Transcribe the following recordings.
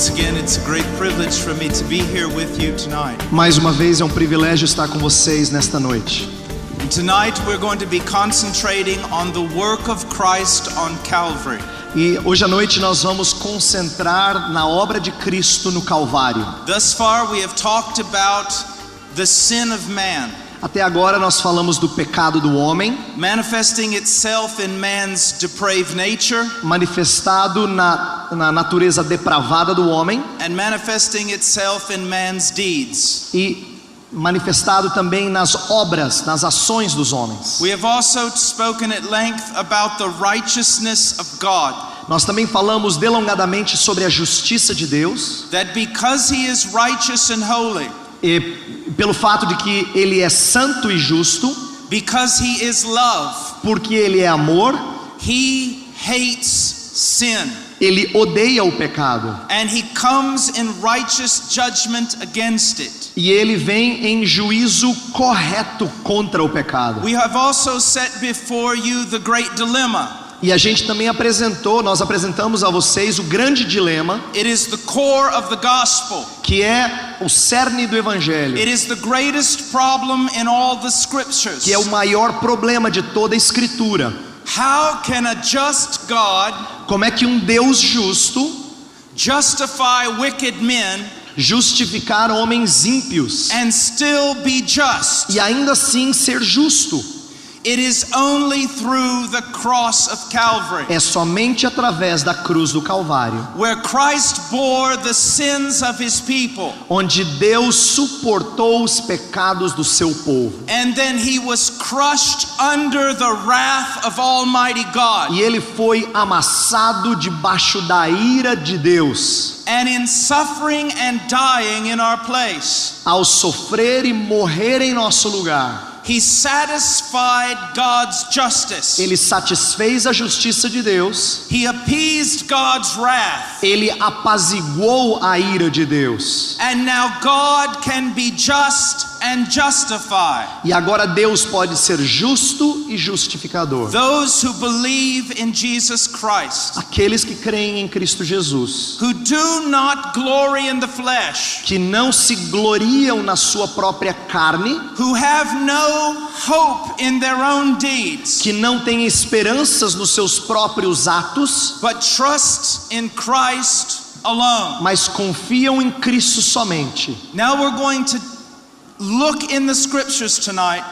Once again, it's a great privilege for me to be here with you tonight. Mais uma vez é um privilégio estar com vocês nesta noite. And tonight we're going to be concentrating on the work of Christ on Calvary. E hoje à noite nós vamos concentrar na obra de Cristo no Calvário. Thus far we have talked about the sin of man. Até agora nós falamos do pecado do homem, manifesting itself in man's depraved nature, manifestado na natureza depravada do homem, and manifesting itself in man's deeds. E manifestado também nas obras, nas ações dos homens. We have also spoken at length about the righteousness of God. Nós também falamos delongadamente sobre a justiça de Deus. That because he is righteous and holy, e pelo fato de que ele é santo e justo, because he is love, porque ele é amor, he hates sin. Ele odeia o pecado. And he comes in righteous judgment against it. E ele vem em juízo correto contra o pecado. We have also set before you the great dilemma. E a gente também nós apresentamos a vocês o grande dilema. It is the core of the gospel. Que é o cerne do evangelho. It is the greatest problem in all the scriptures. Que é o maior problema de toda a escritura. How can a just God, como é que um Deus justo, justify wicked men, justificar homens ímpios, and still be just? E ainda assim ser justo? It is only through the cross of Calvary. É somente através da cruz do Calvário. Where Christ bore the sins of his people. Onde Deus suportou os pecados do seu povo. And then he was crushed under the wrath of Almighty God. E ele foi amassado debaixo da ira de Deus. And in suffering and dying in our place. Ao sofrer e morrer em nosso lugar. He satisfied God's justice. Ele satisfez a justiça de Deus. He appeased God's wrath. Ele apaziguou a ira de Deus. And now God can be just and justify. E agora Deus pode ser justo e justificador. Those who believe in Jesus Christ. Aqueles que creem em Cristo Jesus. Who do not glory in the flesh. Que não se gloriam na sua própria carne. Who have no hope in their own deeds. Que não têm esperanças nos seus próprios atos. But trust in Christ alone. Mas confiam em Cristo somente. Now we're going to look in the scriptures tonight.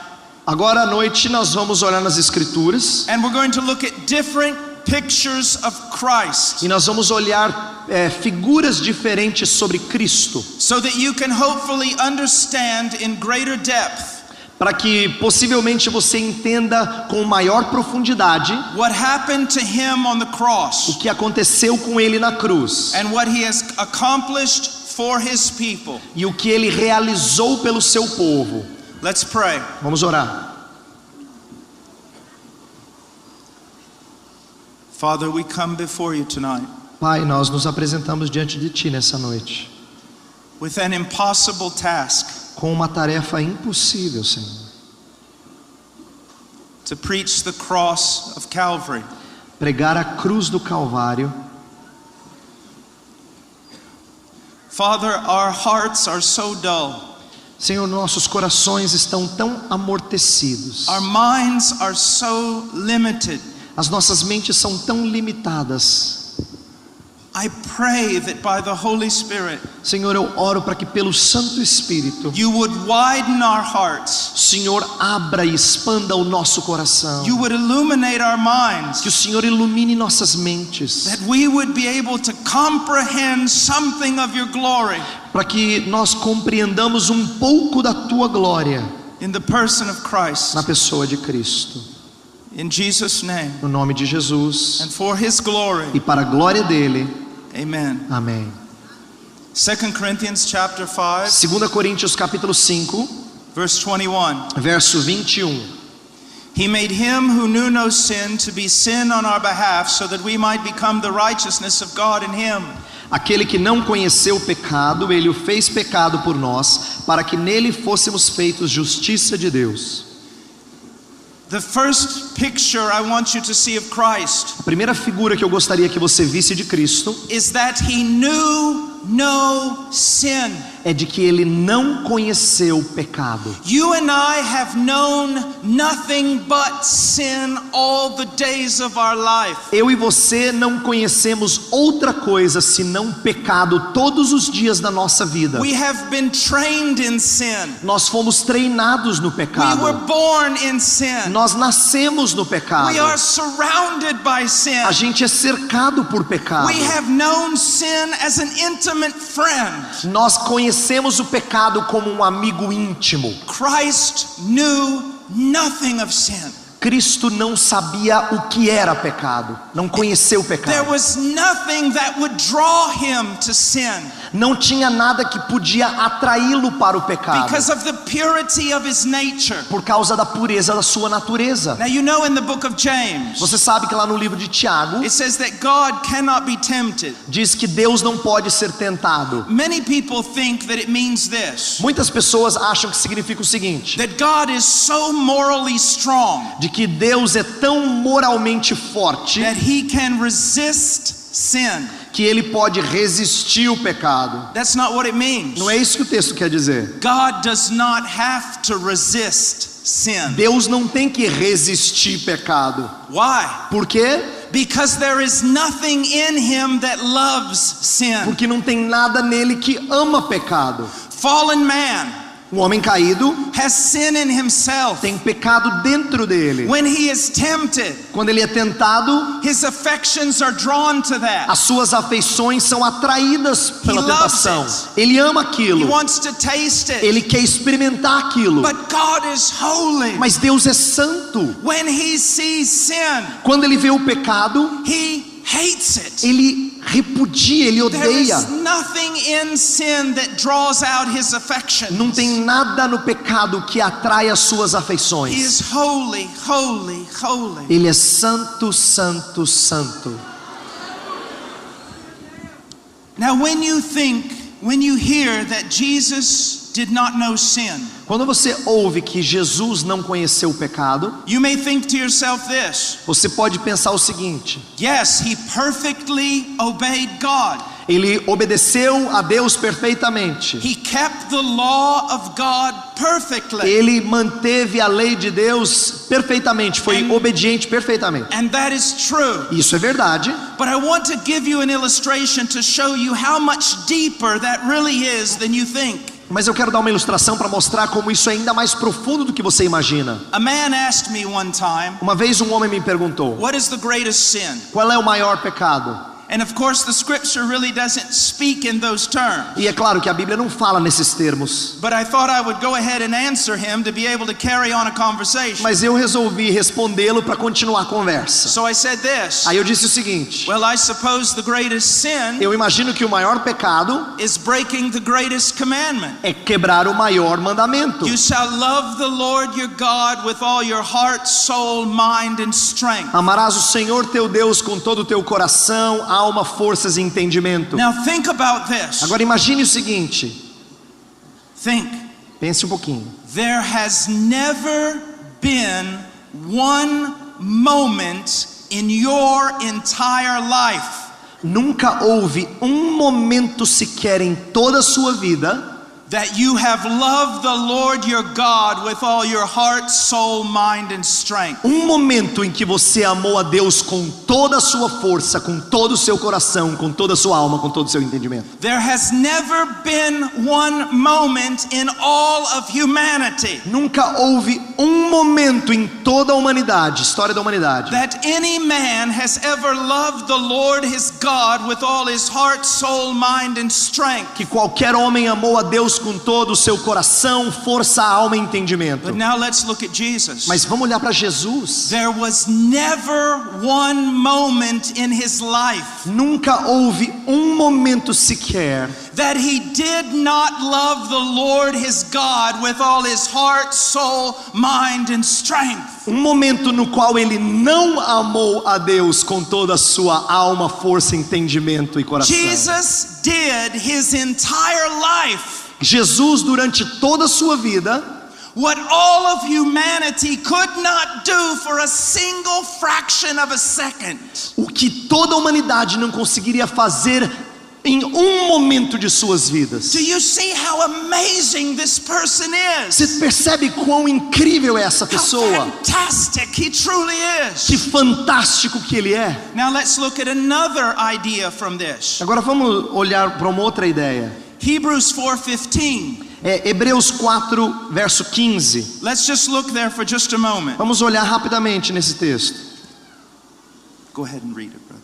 Agora à noite nós vamos olhar nas escrituras. And we're going to look at different pictures of Christ. E nós vamos olhar figuras diferentes sobre Cristo. So that you can hopefully understand in greater depth. Para que possivelmente você entenda com maior profundidade what happened to him on the cross. O que aconteceu com ele na cruz. And what he has accomplished for his people. E o que ele realizou pelo seu povo. Let's pray. Vamos orar. Father, we come before you tonight. Pai, nós nos apresentamos diante de ti nessa noite. With an impossible task. Com uma tarefa impossível, Senhor. To preach the cross of Calvary. Pregar a cruz do Calvário. Father, our hearts are so dull. Senhor, nossos corações estão tão amortecidos. Our minds are so limited. As nossas mentes são tão limitadas. I pray that by the Holy Spirit, Senhor, eu oro para que pelo Santo Espírito, you would widen our hearts. Senhor, abra e expanda o nosso coração. You would illuminate our minds. Que o Senhor ilumine nossas mentes. That we would be able to comprehend something of your glory. Para que nós compreendamos um pouco da tua glória. In the person of Christ. Na pessoa de Cristo. In Jesus' name. No nome de Jesus. And for his glory. E para a glória dele. Amen. Amém. 2 Corinthians chapter 5. 2 Coríntios capítulo 5, verse 21. Verso 21. He made him who knew no sin to be sin on our behalf, so that we might become the righteousness of God in him. Aquele que não conheceu o pecado, ele o fez pecado por nós, para que nele fôssemos feitos justiça de Deus. The first picture I want you to see of Christ A primeira figura que eu gostaria que você visse de Cristo is that he knew know sin. É de que ele não conheceu o pecado. You and I have known nothing but sin all the days of our life. Eu e você não conhecemos outra coisa senão pecado todos os dias da nossa vida. We have been trained in sin. Nós fomos treinados no We pecado. were born in sin. Nós nascemos no pecado. We are surrounded by sin. A gente é cercado por pecado. We have known sin as an intimate friend. Nós conhecemos o pecado como um amigo íntimo. Christ knew nothing of sin. Cristo não sabia o que era pecado, não conheceu o There pecado. was nothing that would draw him to sin Não tinha nada que podia atraí-lo para o pecado, because of the purity of his nature. por causa da pureza da sua natureza. Now you know in the book of James, Você sabe que lá no livro de Tiago it says that God cannot be tempted. diz que Deus não pode ser tentado. Many people think that it means this, Muitas pessoas acham que significa o seguinte: that God is so morally strong de que Deus é tão moralmente forte that he can resist sin. que ele pode resistir o pecado. That's not what it means. Não é isso que o texto quer dizer. God does not have to resist sin. Deus não tem que resistir pecado. Why? Por quê? Because there is nothing in him that loves sin. Porque não tem nada nele que ama pecado. Fallen man Um homem caído has sin in himself. tem pecado dentro dele. When he is tempted, Quando ele é tentado, his affections are drawn to that. as suas afeições são atraídas pela He loves tentação. it. Ele ama He aquilo. wants to taste it. Ele quer experimentar aquilo. But God is holy. Mas Deus é santo. When he sees sin, Quando ele vê o pecado, he hates it. ele repudia, ele There is odeia. nothing in sin that draws out his affections. Não tem nada no pecado que atrai as suas He afeições. is holy, holy, holy. Ele é santo, santo, santo. Now when you hear that Jesus did not know sin, Quando você ouve que Jesus não conheceu o pecado, you may think to yourself this: você pode pensar o seguinte: yes, he perfectly obeyed God. ele obedeceu a Deus perfeitamente. He kept the law of God perfectly. Ele manteve a lei de Deus perfeitamente, foi obediente perfeitamente. And that is true. Isso é verdade, But I want to give you an illustration to show you how much deeper that really is than you think. mas eu quero dar uma ilustração para mostrar como isso é ainda mais profundo do que você imagina. A man asked me one time, Uma vez um homem me perguntou: what is the greatest sin? qual é o maior pecado? And of course the scripture really doesn't speak in those terms. E é claro que a Bíblia não fala nesses termos, But I thought I would go ahead and answer him to be able to carry on a conversation. mas eu resolvi respondê-lo para continuar a conversa. So I said this: Aí eu disse o seguinte: well, I suppose the greatest sin eu imagino que o maior pecado is breaking the greatest commandment. é quebrar o maior mandamento. You shall love the Lord your God with all your heart, soul, mind, and strength. Amarás o Senhor teu Deus com todo o teu coração, alma, forças e entendimento. Now think about this. Agora imagine o seguinte, Think. pense um pouquinho. There has never been one moment in your entire life Nunca houve um momento sequer em toda a sua vida that you have loved the Lord your God with all your heart, soul, mind, and strength. um momento em que você amou a Deus com toda a sua força, com todo o seu coração, com toda a sua alma, com todo o seu entendimento. There has never been one moment in all of humanity Nunca houve um momento em toda a humanidade, história da humanidade, that any man has ever loved the Lord his God with all his heart, soul, mind, and strength. que qualquer homem amou a Deus com todo o seu coração, força, alma e entendimento. But now let's look at Jesus. Mas vamos olhar para Jesus. There was never one moment in his life Nunca houve um momento sequer that he did not love the Lord his God with all his heart, soul, mind, and strength. um momento no qual ele não amou a Deus com toda a sua alma, força, entendimento e coração. Jesus did his entire life Jesus, durante toda a sua vida, what all of humanity could not do for a single fraction of a second. o que toda a humanidade não conseguiria fazer em um momento de suas vidas. Do you see how amazing this person Você is? percebe quão incrível é essa How pessoa? fantastic he truly Que is. fantástico que ele é. Now let's look at another idea from this. Agora vamos olhar para uma outra ideia. Hebrews 4:15. Hebreus 4, verso 15. Let's just look there for just a moment. Vamos olhar rapidamente nesse texto. Go ahead and read it, brother.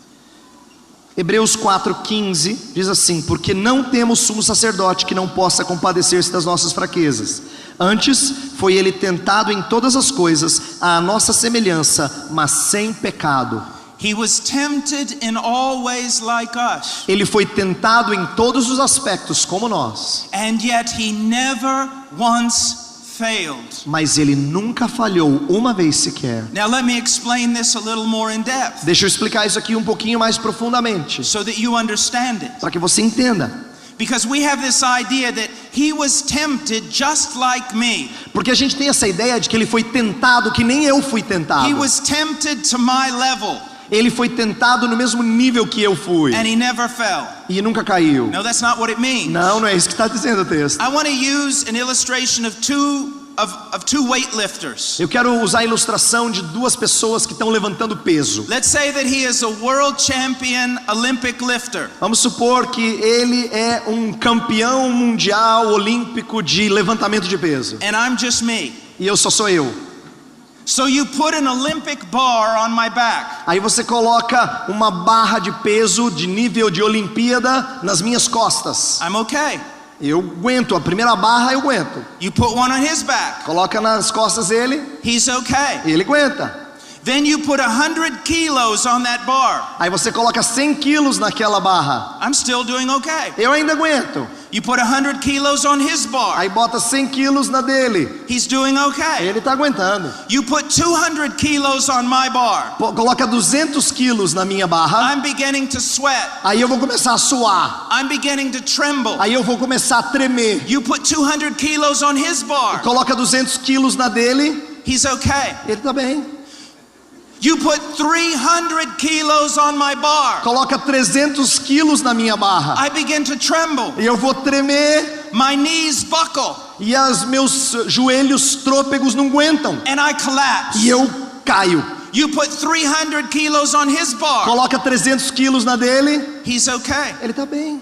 Hebreus 4,15 diz assim: porque não temos sumo sacerdote que não possa compadecer-se das nossas fraquezas. Antes foi ele tentado em todas as coisas à nossa semelhança, mas sem pecado. He was tempted in all ways like us, Ele foi tentado em todos os aspectos como nós, and yet he never once failed. mas ele nunca falhou uma vez sequer. Now let me explain this a little more in depth Deixa eu explicar isso aqui um pouquinho mais profundamente, so that you understand it. para que você entenda. Because we have this idea that he was tempted just like me. Porque a gente tem essa ideia de que ele foi tentado que nem eu fui He tentado. was tempted to my level, Ele foi tentado no mesmo nível que eu fui and he never fell. e nunca caiu. No, that's not what it means. Não é isso que está dizendo o texto. I want to use an illustration of two weightlifters. Eu quero usar a ilustração de duas pessoas que estão levantando peso. Let's say that he is a world champion Olympic lifter. Vamos supor que ele é um campeão mundial olímpico de levantamento de peso. And I'm just me. E eu só sou eu. So you put an Olympic bar on my back. Aí você coloca uma barra de peso de nível de Olimpíada nas minhas costas. I'm okay. Eu aguento, a primeira barra eu aguento. You put one on his back. Coloca nas costas dele, He's okay. ele aguenta. Then you put 100 kilos on that bar. Aí você coloca 100 quilos naquela barra. I'm still doing okay. Eu ainda aguento. You put 100 kilos on his bar. Aí bota 100 quilos na dele. He's doing okay. Ele está aguentando. You put 200 kilos on my bar. Coloca 200 quilos na minha barra. I'm beginning to sweat. Aí eu vou começar a suar. I'm beginning to tremble. Aí eu vou começar a tremer. You put 200 kilos on his bar. Coloca 200 quilos na dele. He's okay. Ele está bem. You put 300 kilos on my bar. Coloca 300 quilos na minha barra. I begin to tremble. E eu vou tremer. My knees buckle. E os meus joelhos trôpegos não aguentam. And I collapse. E eu caio. You put 300 kilos on his bar. Coloca 300 quilos na dele. He's okay. Ele está bem.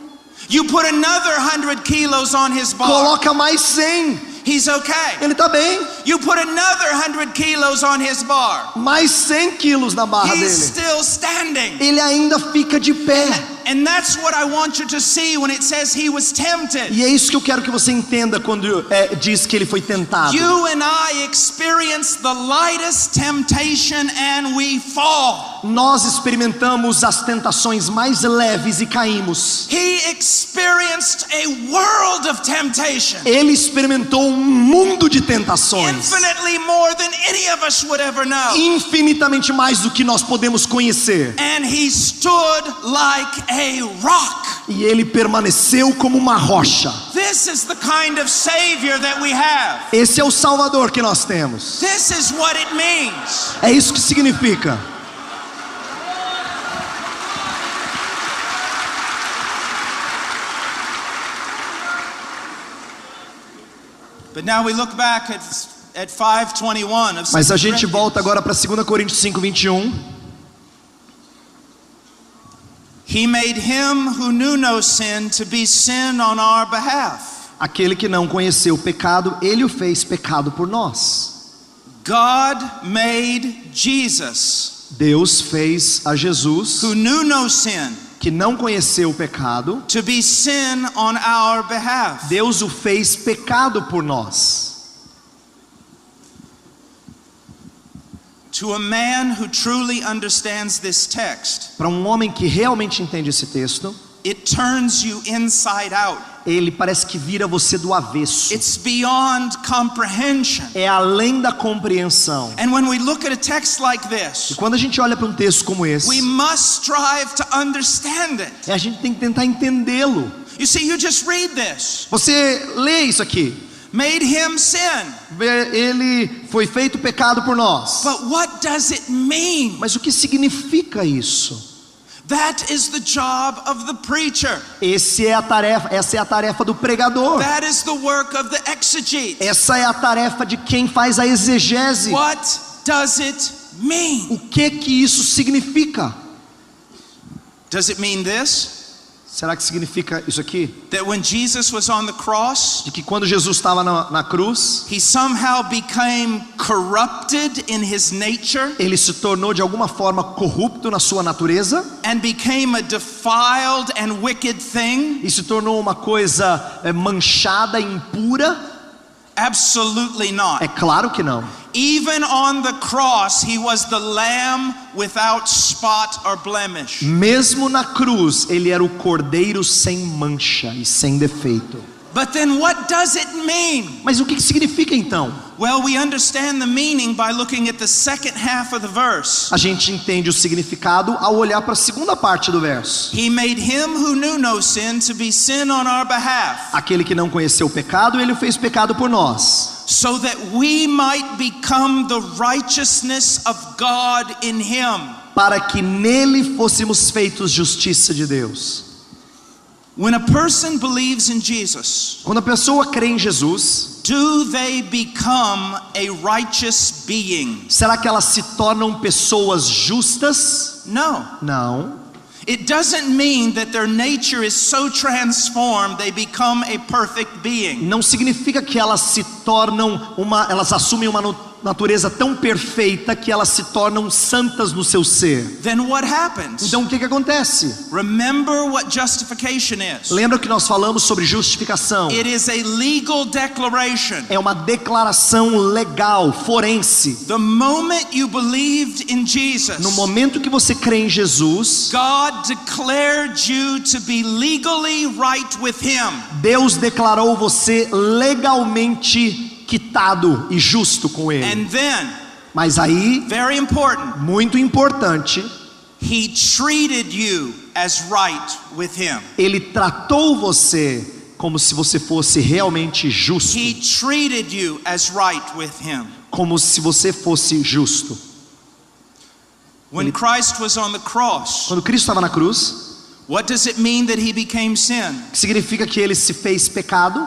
You put another 100 kilos on his bar. Coloca mais 100. He's okay. Ele está bem. You put another 100 kilos on his bar. Mais 100 quilos na barra He's dele. still standing. Ele ainda fica de pé. And that's what I want you to see when it says he was tempted. E é isso que eu quero que você entenda quando diz que ele foi tentado. You and I experience the lightest temptation and we fall. Nós experimentamos as tentações mais leves e caímos. He experienced a world of temptation. Ele experimentou um mundo de tentações. Infinitely more than any of us would ever know. Infinitamente mais do que nós podemos conhecer. And he stood like a rock. E ele permaneceu como uma rocha. This is the kind of Savior that we have. Esse é o Salvador que nós temos. This is what it means. É isso que significa. But now we look back at 5:21 of Mas a 2 gente Corinthians. volta agora para 2 Coríntios 5:21. He made him who knew no sin to be sin on our behalf. Aquele que não conheceu o pecado, ele o fez pecado por nós. God made Jesus, Deus fez a Jesus, who knew no sin, que não conheceu o pecado, to be sin on our behalf. Deus o fez pecado por nós. To a man who truly understands this text, Para um homem que realmente entende esse texto, it turns you inside out. ele parece que vira você do avesso. It's beyond comprehension. É além da compreensão. And when we look at a text like E this, quando a gente olha para um texto como esse, we must strive to understand it. a gente tem que tentar entendê-lo. You see, you just read this. Você lê isso aqui. Made him sin. Ele foi feito pecado por nós. But what does it mean? Mas o que significa isso? That is the job of the preacher. Essa é a tarefa do pregador. That is the work of the exegete. Essa é a tarefa de quem faz a exegese. What does it mean? O que isso significa? Does it mean this? Será que significa isso aqui? That when Jesus was on the cross, De que quando Jesus estava na cruz, he somehow became corrupted in his nature ele se tornou de alguma forma corrupto na sua natureza and became a defiled and wicked thing? e se tornou uma coisa manchada e impura? Absolutely not. É claro que não. Even on the cross, he was the lamb without spot or blemish. Mesmo na cruz, ele era o cordeiro sem mancha e sem defeito. But then what does it mean? Mas o que significa então? Well, we understand the meaning by looking at the second half of the verse. A gente entende o significado ao olhar para a segunda parte do verso. He made him who knew no sin to be sin on our behalf, Aquele que não conheceu o pecado, ele o fez pecado por nós, so that we might become the righteousness of God in him. para que nele fôssemos feitos justiça de Deus. When a person believes in Jesus, Quando a pessoa crê em Jesus, do they become a righteous being? será que elas se tornam pessoas justas? No. Não. It doesn't mean that their nature is so transformed they become a perfect being. Não significa que elas se tornam elas assumem uma natureza tão perfeita que elas se tornam santas no seu ser. Then what happens? Então o que acontece? Remember what justification is. Lembra que nós falamos sobre justificação? It is a legal declaration. É uma declaração legal, forense. The moment you believed in Jesus, No momento que você crê em Jesus, God declared you to be legally right with him. Deus declarou você legalmente quitado e justo com Ele. And then, Mas aí, very important, muito importante, he treated you as right with him. Ele tratou você como se você fosse realmente justo. He treated you as right with him. Como se você fosse justo. When Christ was on the cross, Quando Cristo estava na cruz, what does it mean that he became sin? que significa que Ele se fez pecado?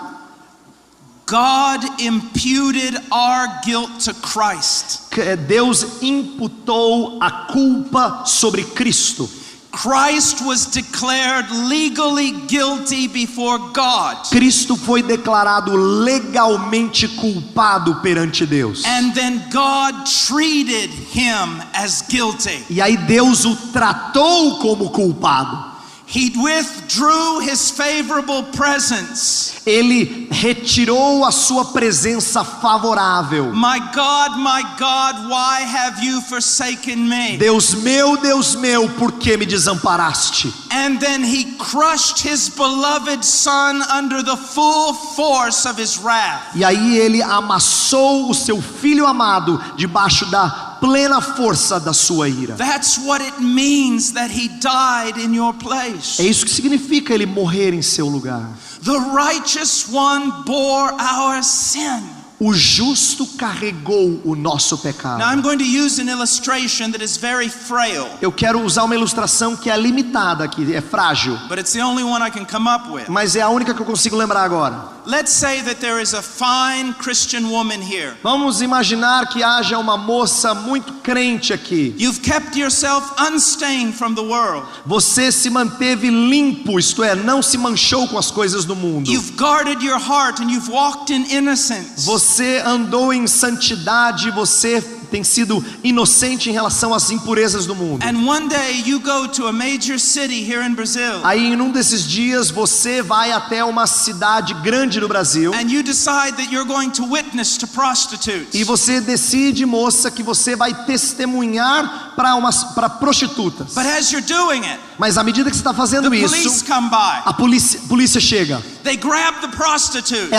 God imputed our guilt to Christ. Deus imputou a culpa sobre Cristo. Christ was declared legally guilty before God. Cristo foi declarado legalmente culpado perante Deus. And then God treated him as guilty. E aí Deus o tratou como culpado. He withdrew his favorable presence. Ele retirou a sua presença favorável. My God, why have you forsaken me? Deus meu, por que me desamparaste? And then he crushed his beloved son under the full force of his wrath. E aí ele amassou o seu filho amado debaixo da plena força da sua ira. That's what it means that he died in your place. É isso que significa ele morrer em seu lugar. The righteous one bore our sin. O justo carregou o nosso pecado. Now I'm going to use an illustration that is very frail. Eu quero usar uma ilustração que é limitada aqui, é frágil, But it's the only one I can come up with. mas é a única que eu consigo lembrar agora. Let's say that there is a fine Christian woman here. Vamos imaginar que haja uma moça muito crente aqui. You've kept yourself unstained from the world. Você se manteve limpo, isto é, não se manchou com as coisas do mundo. You've guarded your heart and you've walked in innocence. Você andou em santidade, você tem sido inocente em relação às impurezas do mundo. And one day you go to a major city here in Brazil. Aí em um desses dias você vai até uma cidade grande no Brasil. And you decide that you're going to witness to prostitutes. E você decide, moça, que você vai testemunhar para prostitutas. But as you're doing it, Mas à medida que você está fazendo the police isso, come by. a polícia chega. They grab the prostitutes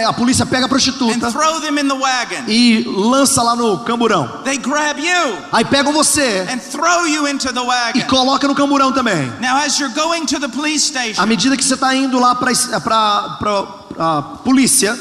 A polícia pega a and prostituta throw them in the wagon. e lança lá no camburão. They grab you Aí pegam você and throw you into the e wagon. coloca no camburão também. Now as you're going to the police À station, medida que você está indo lá para a polícia,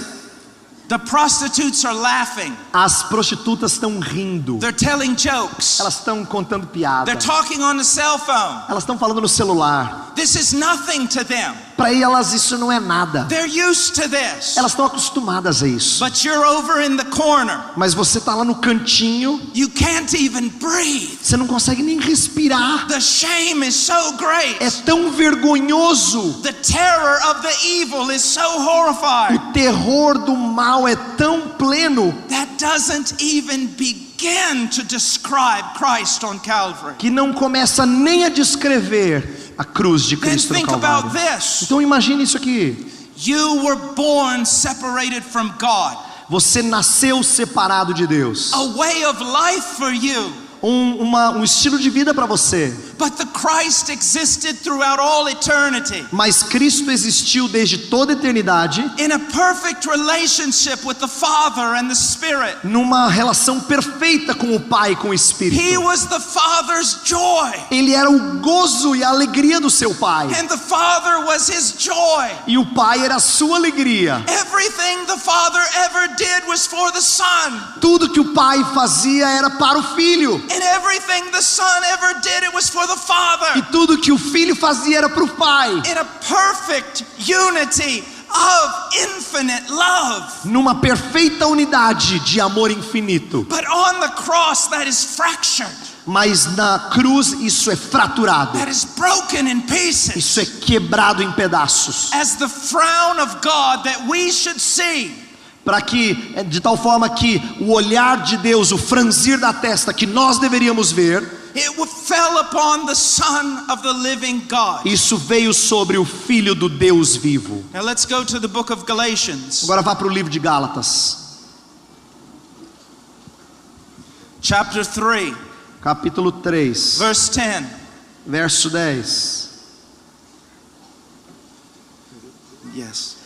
The prostitutes are laughing. As prostitutas estão rindo. They're telling jokes. Elas estão contando piada. They're talking on the cell phone. Elas estão falando no celular. This is nothing to them. Para elas isso não é nada. They're used to this. Elas estão acostumadas a isso. But you're over in the corner. Mas você está lá no cantinho. You can't even breathe. Você não consegue nem respirar. The shame is so great. É tão vergonhoso. The terror of the evil is so horrifying. O terror do mal é tão pleno That doesn't even begin to describe Christ on Calvary. que não começa nem a descrever a cruz de Then Cristo no think about Calvário. this. Então imagine isso aqui. You were born separated from God. Você nasceu separado de Deus. A way of life for you. Um estilo de vida para você. But the Christ existed throughout all eternity. Mas Cristo existiu desde toda a eternidade. In a perfect relationship with the Father and the Spirit. Numa relação perfeita com o Pai e com o Espírito. He was the Father's joy. Ele era o gozo e a alegria do seu Pai. And the Father was his joy. E o Pai era a sua alegria. Everything the Father ever did was for the Son. Tudo que o Pai fazia era para o Filho. And everything the Son ever did, it was for the Father. E tudo que o Filho fazia era para o Pai. In a perfect unity of infinite love. Numa perfeita unidade de amor infinito. But on the cross that is fractured. Mas na cruz isso é fraturado. That is broken in pieces. Isso é quebrado em pedaços. As the frown of God that we should see. Para que, de tal forma que o olhar de Deus, o franzir da testa que nós deveríamos ver, it fell upon the Son of the living God. Isso veio sobre o Filho do Deus vivo. Now let's go to the book of Galatians. Agora vá para o livro de Gálatas. Chapter 3. Capítulo 3. Verse 10. Verso 10. Yes.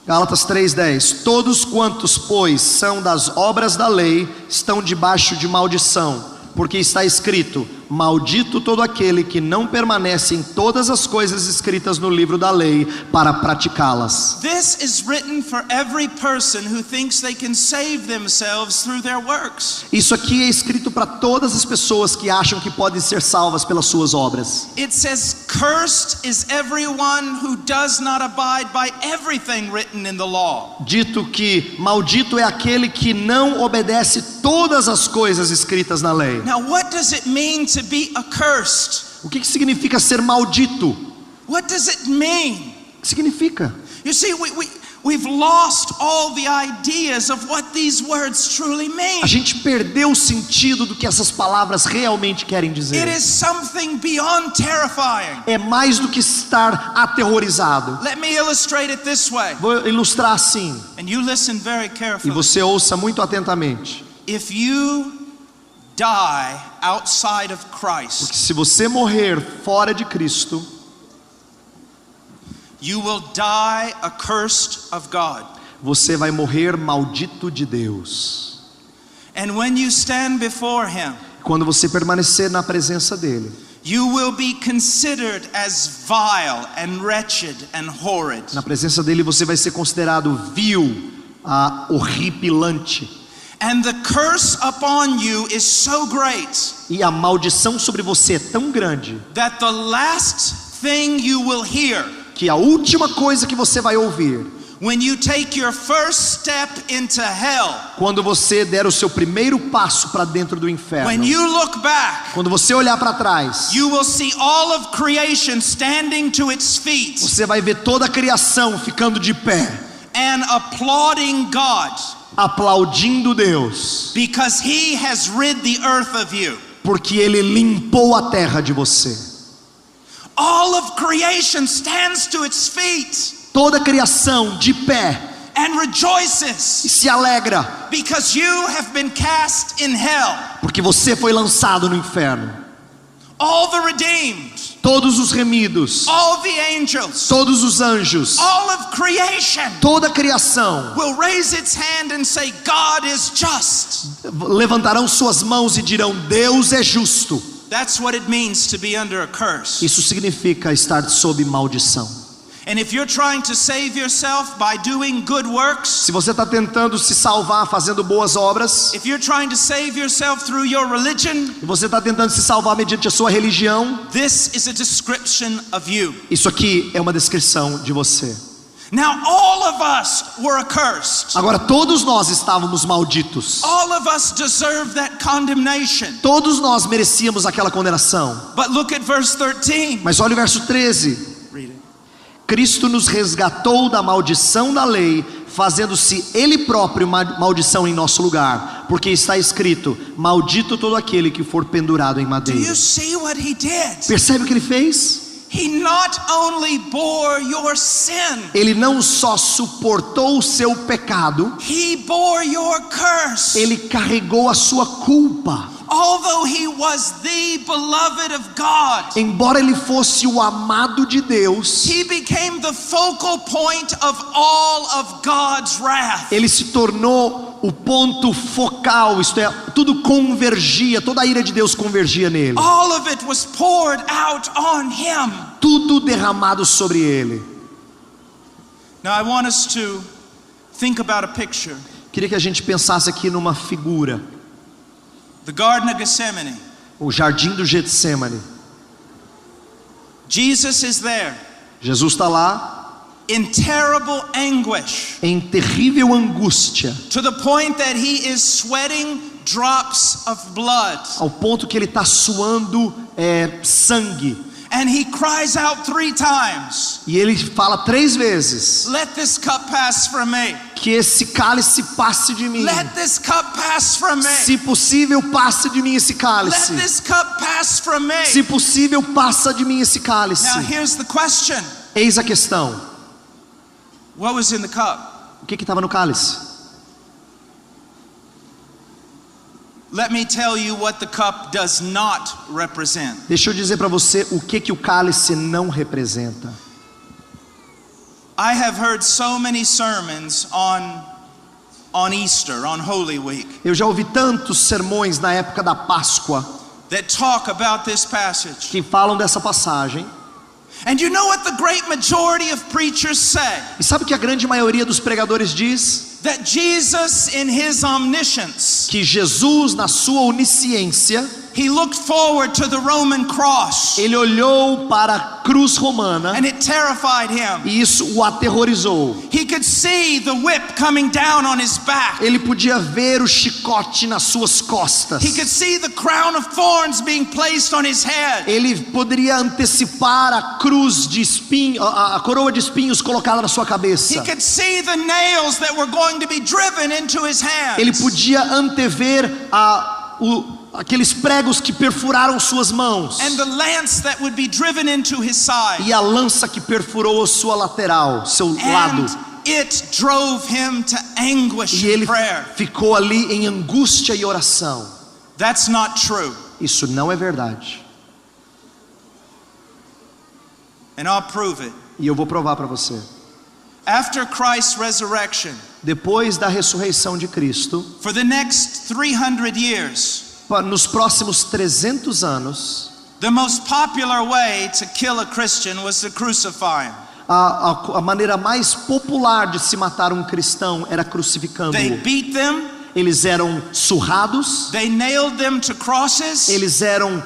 Gálatas 3:10. Todos quantos, pois, são das obras da lei, estão debaixo de maldição, porque está escrito: maldito todo aquele que não permanece em todas as coisas escritas no livro da lei para praticá-las. This is written for every person who thinks they can save themselves through their works. Isso aqui é escrito para todas as pessoas que acham que podem ser salvas pelas suas obras. It says, cursed is everyone who does not abide by everything written in the law. Dito que maldito é aquele que não obedece todas as coisas escritas na lei. Now what does it mean to be accursed? O que significa ser maldito? What does it mean? O que significa? You see, we've lost all the ideas of what these words truly mean. A gente perdeu o sentido do que essas palavras realmente querem It dizer. is something beyond terrifying. É mais do que estar aterrorizado. Let me illustrate it this way. Vou ilustrar assim, And you listen very e carefully. você ouça muito atentamente. If you die outside of Christ, Porque se você morrer fora de Cristo, you will die accursed of God. você vai morrer maldito de Deus. And when you stand before Him, Quando você permanecer na presença dele, you will be considered as vile and wretched and horrid. na presença dele você vai ser considerado vil, horripilante. And the curse upon you is so great E a maldição sobre você é tão grande that the last thing you will hear que a última coisa que você vai ouvir when you take your first step into hell, quando você der o seu primeiro passo para dentro do inferno, when you look back, quando você olhar para trás, you will see all of creation standing to its feet você vai ver toda a criação ficando de pé, and applauding God aplaudindo Deus, because He has rid the earth of you. porque ele limpou a terra de você. All of creation stands to its feet Toda a criação de pé and e rejoices se alegra, because you have been cast in hell. porque você foi lançado no inferno. All the redeemed, Todos os remidos, all the angels, todos os anjos, all of creation toda a criação will raise its hand and say, God is just. levantarão suas mãos e dirão: Deus é justo. That's what it means to be under a curse. Isso significa estar sob maldição. And if you're trying to save yourself by doing good works, Se você está tentando se salvar fazendo boas obras, if you're trying to save yourself through your religion, e você está tentando se salvar mediante a sua religião, this is a description of you. isso aqui é uma descrição de você. Now all of us were accursed. Agora todos nós estávamos malditos. All of us deserve that condemnation. Todos nós merecíamos aquela condenação. But look at verse 13. Mas olha o verso 13. Read it. Cristo nos resgatou da maldição da lei, fazendo-se Ele próprio maldição em nosso lugar, porque está escrito: maldito todo aquele que for pendurado em Do madeira. you see what he did? Percebe o que ele fez? He not only bore your sin, Ele não só suportou o seu pecado, he bore your curse. ele carregou a sua culpa. Although he was the beloved of God, Embora ele fosse o amado de Deus, he became the focal point of all of God's wrath. ele se tornou o ponto focal, isto é, tudo convergia, toda a ira de Deus convergia nele. All of it was poured out on him. Tudo derramado sobre ele. Now I want us to think about a picture. Queria que a gente pensasse aqui numa figura. The Garden of Gethsemane. O jardim do Getsemane. Jesus is there Jesus está lá in terrible anguish, em terrível angústia, to the point that he is sweating drops of blood. ao ponto que ele está suando sangue. And he cries out 3 times, E ele fala 3 vezes: let this cup pass from me. que esse cálice passe de mim. Let this cup pass from me. Se possível, passe de mim esse Let cálice. this cup pass from me. Se possível, passa de mim esse cálice. Now here's the question. Eis a questão: What was in the cup? o que estava no cálice? Let me tell you what the cup does not represent. Deixa eu dizer para você o que o cálice não representa. I have heard so many sermons on Easter, on Holy Week, Eu já ouvi tantos sermões na época da Páscoa that talk about this passage. que falam dessa passagem. And you know what the great majority of preachers say? E sabe o que a grande maioria dos pregadores diz? That Jesus, in his omniscience, Que Jesus, na sua onisciência, he looked forward to the Roman cross, ele olhou para a cruz romana and it terrified him. e isso o aterrorizou. He could see the whip coming down on his back. Ele podia ver o chicote nas suas costas. He could see the crown of thorns being placed on his head. Ele poderia antecipar a cruz de espinhos, a coroa de espinhos colocada na sua cabeça. He could see the nails that were going to be driven into his hands. Ele podia antever aqueles pregos que perfuraram suas mãos And the lance that would be driven into his side. e a lança que perfurou a sua lateral, seu lado. And it drove him to anguish E in ele prayer. ficou ali em angústia e oração. That's not true. Isso não é verdade. And I'll prove it. E eu vou provar para você. After Christ's resurrection, Depois da ressurreição de Cristo, for the next 300 years, nos próximos 300 anos, the most popular way to kill a Christian was to crucify him. a maneira mais popular de se matar um cristão era They crucificando-o. beat them, Eles eram surrados, they nailed them to crosses, eles eram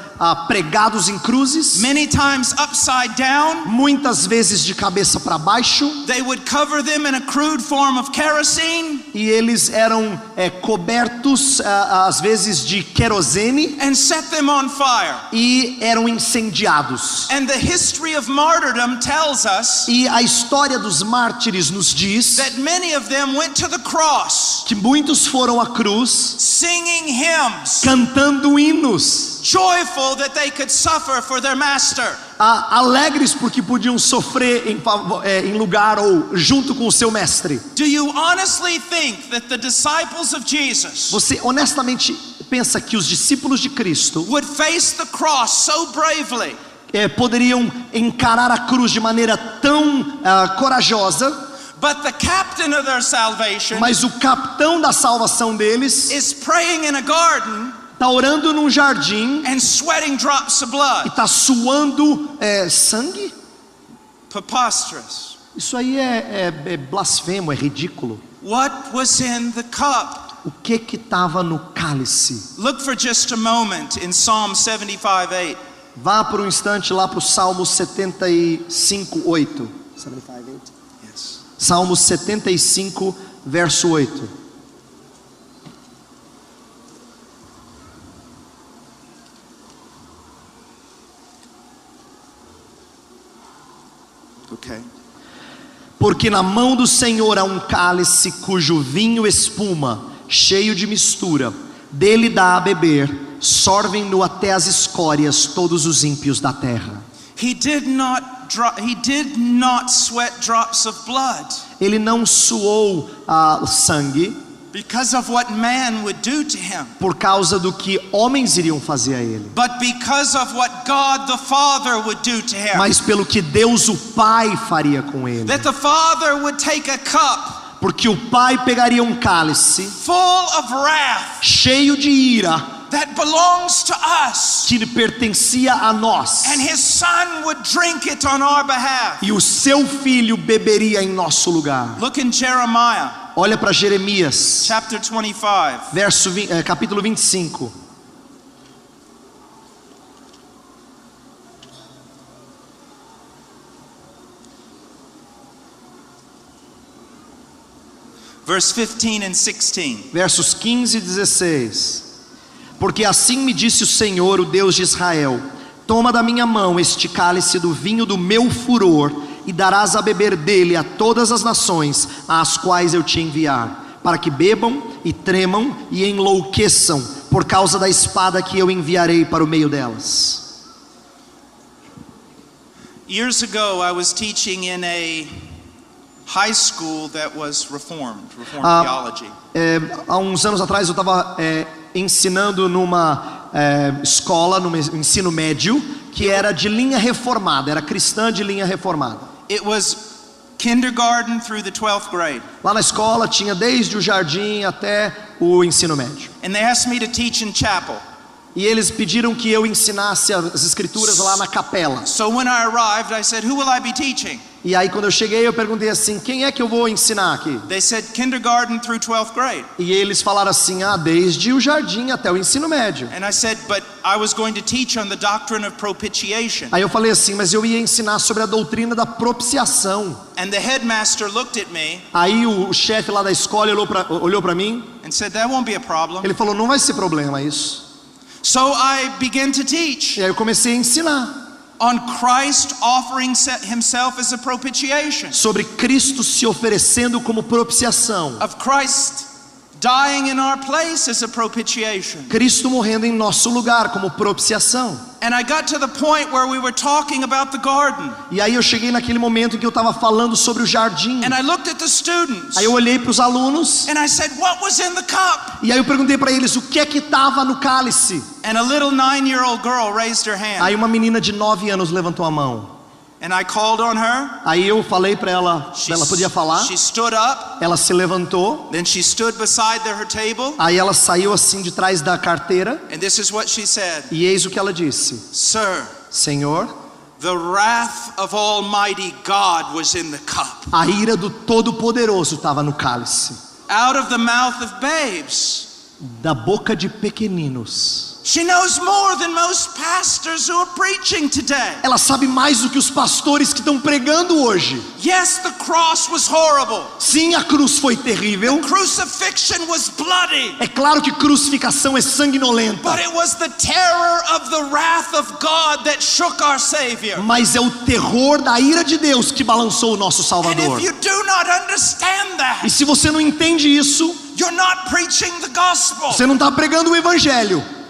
pregados em cruzes, many times upside down. muitas vezes de cabeça para baixo, They would cover them in a crude form of kerosene e eles eram cobertos às vezes de querosene and set them on fire. e eram incendiados. And the history of martyrdom tells us E a história dos mártires nos diz that many of them went to the cross que muitos foram à cruz singing hymns, cantando hinos, joyful that they could suffer for their master. alegres porque podiam sofrer em lugar ou junto com o seu mestre. Do you honestly think that the disciples of Jesus Você honestamente pensa que os discípulos de Cristo would face the cross so bravely poderiam encarar a cruz de maneira tão corajosa? But the captain of their salvation Mas o capitão da salvação deles is praying in a garden está orando num jardim and sweating drops of e blood. está suando sangue? Preposterous. Isso aí é blasfemo, é ridículo. What was in the cup? O que estava no cálice? Look for just a moment in Psalm 75:8. Vá por um instante lá para o Salmo 75:8. 75:8. Yes. Salmo 75, verso 8. Okay. Porque na mão do Senhor há um cálice cujo vinho espuma, cheio de mistura, dele dá a beber, sorvem-no até as escórias todos os ímpios da terra. He did not sweat drops of blood Ele não suou sangue because of what man would do to him, por causa do que homens iriam fazer a ele, but because of what God the Father would do to him. mas pelo que Deus o Pai faria com ele. That the Father would take a cup Porque o Pai pegaria um cálice full of wrath cheio de ira that belongs to us, que lhe pertencia a nós, and his Son would drink it on our behalf. e o seu filho beberia em nosso lugar. Look in Jeremiah Olha para Jeremias, chapter 25. capítulo 25. Verse 15 and 16. Versos 15 e 16. Porque assim me disse o Senhor, o Deus de Israel: toma da minha mão este cálice do vinho do meu furor, e darás a beber dele a todas as nações às quais eu te enviar, para que bebam e tremam e enlouqueçam por causa da espada que eu enviarei para o meio delas. Years ago, I was teaching in a high school that was Reformed theology. Há uns anos atrás eu estava ensinando numa escola, no ensino médio, que era de linha reformada, era cristã de linha reformada. It was kindergarten through the 12th grade. Lá na escola tinha desde o jardim até o ensino médio. And they asked me to teach in chapel. E eles pediram que eu ensinasse as escrituras lá na capela. So when I arrived, I said, "Who will I be teaching?" E aí quando eu cheguei eu perguntei assim: quem é que eu vou ensinar aqui? They said kindergarten through 12th grade. E eles falaram assim: desde o jardim até o ensino médio. And I said, "But I was going to teach on the doctrine of propitiation." Aí eu falei assim: mas eu ia ensinar sobre a doutrina da propiciação. And the headmaster looked at me Aí o chefe lá da escola olhou para mim. and said, "That won't be a problem." Ele falou: não vai ser problema isso. So I began to teach E aí eu comecei a ensinar on Christ offering himself as a propitiation, sobre Cristo se oferecendo como propiciação, of Christ dying in our place as a propitiation. Cristo morrendo em nosso lugar como propiciação. And I got to the point where we were talking about the garden. E aí eu cheguei naquele momento em que eu estava falando sobre o jardim. And I looked at the students. Aí eu olhei para os alunos. And I said, "What was in the cup?" E aí eu perguntei para eles o que é que estava no cálice. And a little 9-year-old girl raised her hand. Aí uma menina de 9 anos levantou a mão. And I called on her. Aí eu falei para ela, ela podia falar. She stood up. Ela se levantou. Then she stood beside her table. Aí ela saiu assim de trás da carteira. And this is what she said. E eis o que ela disse: "Sir, Senhor, the wrath of Almighty God was in the cup. a ira do Todo-Poderoso estava no cálice. Out of the mouth of babes." Da boca de pequeninos. She knows more than most pastors who are preaching today. Ela sabe mais do que os pastores que estão pregando hoje. Yes, the cross was horrible. Sim, a cruz foi terrível. Crucifixion was bloody. É claro que crucificação é sanguinolenta. But it was the terror of the wrath of God that shook our Savior. Mas é o terror da ira de Deus que balançou o nosso And Salvador. if you do not understand E that, se você não entende isso, you're not preaching the gospel. você não está pregando o evangelho.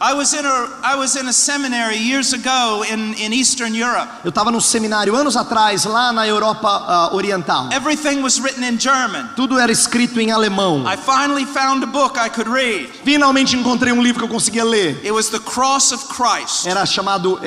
I was in a seminary years ago in Eastern Europe. Eu estava num seminário anos atrás lá na Europa Oriental. Everything was written in German. Tudo era escrito em alemão. I finally found a book I could read. Finalmente encontrei um livro que eu conseguia ler. It was The Cross of Christ. Era chamado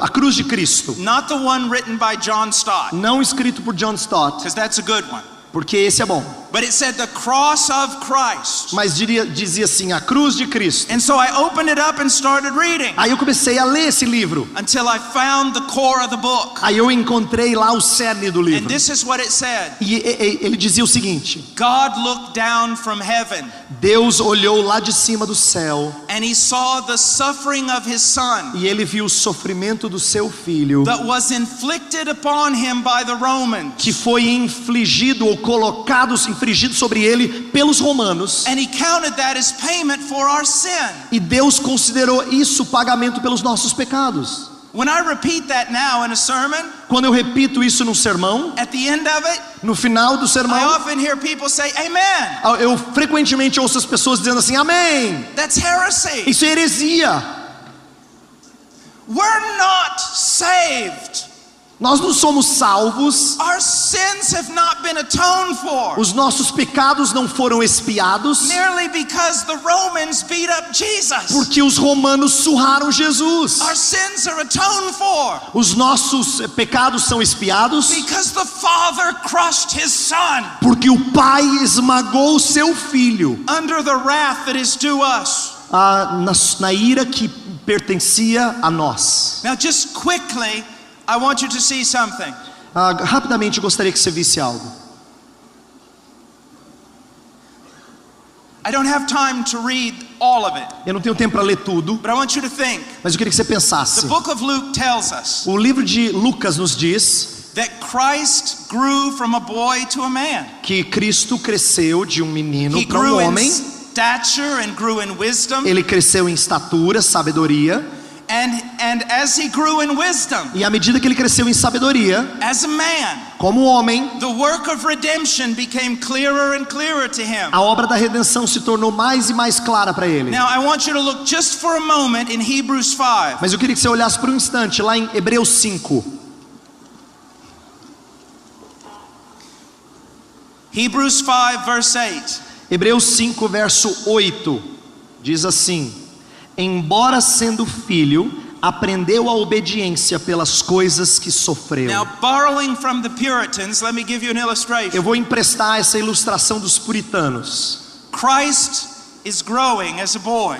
A Cruz de Cristo. Not the one written by John Stott, Não escrito por John Stott, because that's a good one. porque esse é bom. But it said the cross of Christ. Mas dizia assim, a cruz de Cristo. And so I opened it up and started reading. Aí eu comecei a ler esse livro. Until I found the core of the book. Aí eu encontrei lá o cerne do livro. And this is what it said. E ele dizia o seguinte: God looked down from heaven. Deus olhou lá de cima do céu. And he saw the suffering of his son. E ele viu o sofrimento do seu filho. That was inflicted upon him by the Romans. Que foi infligido ou infligido sobre ele pelos romanos. And he counted that as payment for our sin. E Deus considerou isso pagamento pelos nossos pecados. When I repeat that now in a sermon, quando eu repito isso num sermão, at the end of it, no final do sermão, I often hear people say amen. Eu frequentemente ouço as pessoas dizendo assim, amém. That's heresy. Isso é heresia. We're not saved. Nós não somos salvos. Our sins have not been atoned for. Os nossos pecados não foram expiados. Merely because the Romans beat up Jesus. Porque os romanos surraram Jesus. Our sins are atoned for. Os nossos pecados são expiados. Because the Father crushed his son. Porque o Pai esmagou o seu filho. Under the wrath that is due us. Na ira que pertencia a nós. Now just quickly, I want you to see something. Rapidamente gostaria que você visse algo. I don't have time to read all of it. Eu não tenho tempo para ler tudo. But I want you to think. Mas eu queria que você pensasse. The book of Luke tells us. O livro de Lucas nos diz that Christ grew from a boy to a man. Que Cristo cresceu de um menino para um homem. Stature and grew in wisdom. Ele cresceu em estatura, sabedoria. And as he grew in wisdom, e à medida que ele cresceu em sabedoria, as a man, como homem, the work of redemption became clearer and clearer to him. A obra da redenção se tornou mais e mais clara para ele. Now I want you to look just for a moment in Hebrews 5. Mas eu queria que você olhasse por um instante lá em Hebreus 5. Hebrews 5 verse 8. Hebreus 5 verso 8 diz assim: embora sendo filho, aprendeu a obediência pelas coisas que sofreu. Now, borrowing from the Puritans, let me give you an illustration. Eu vou emprestar essa ilustração dos puritanos. Christ is growing as a boy.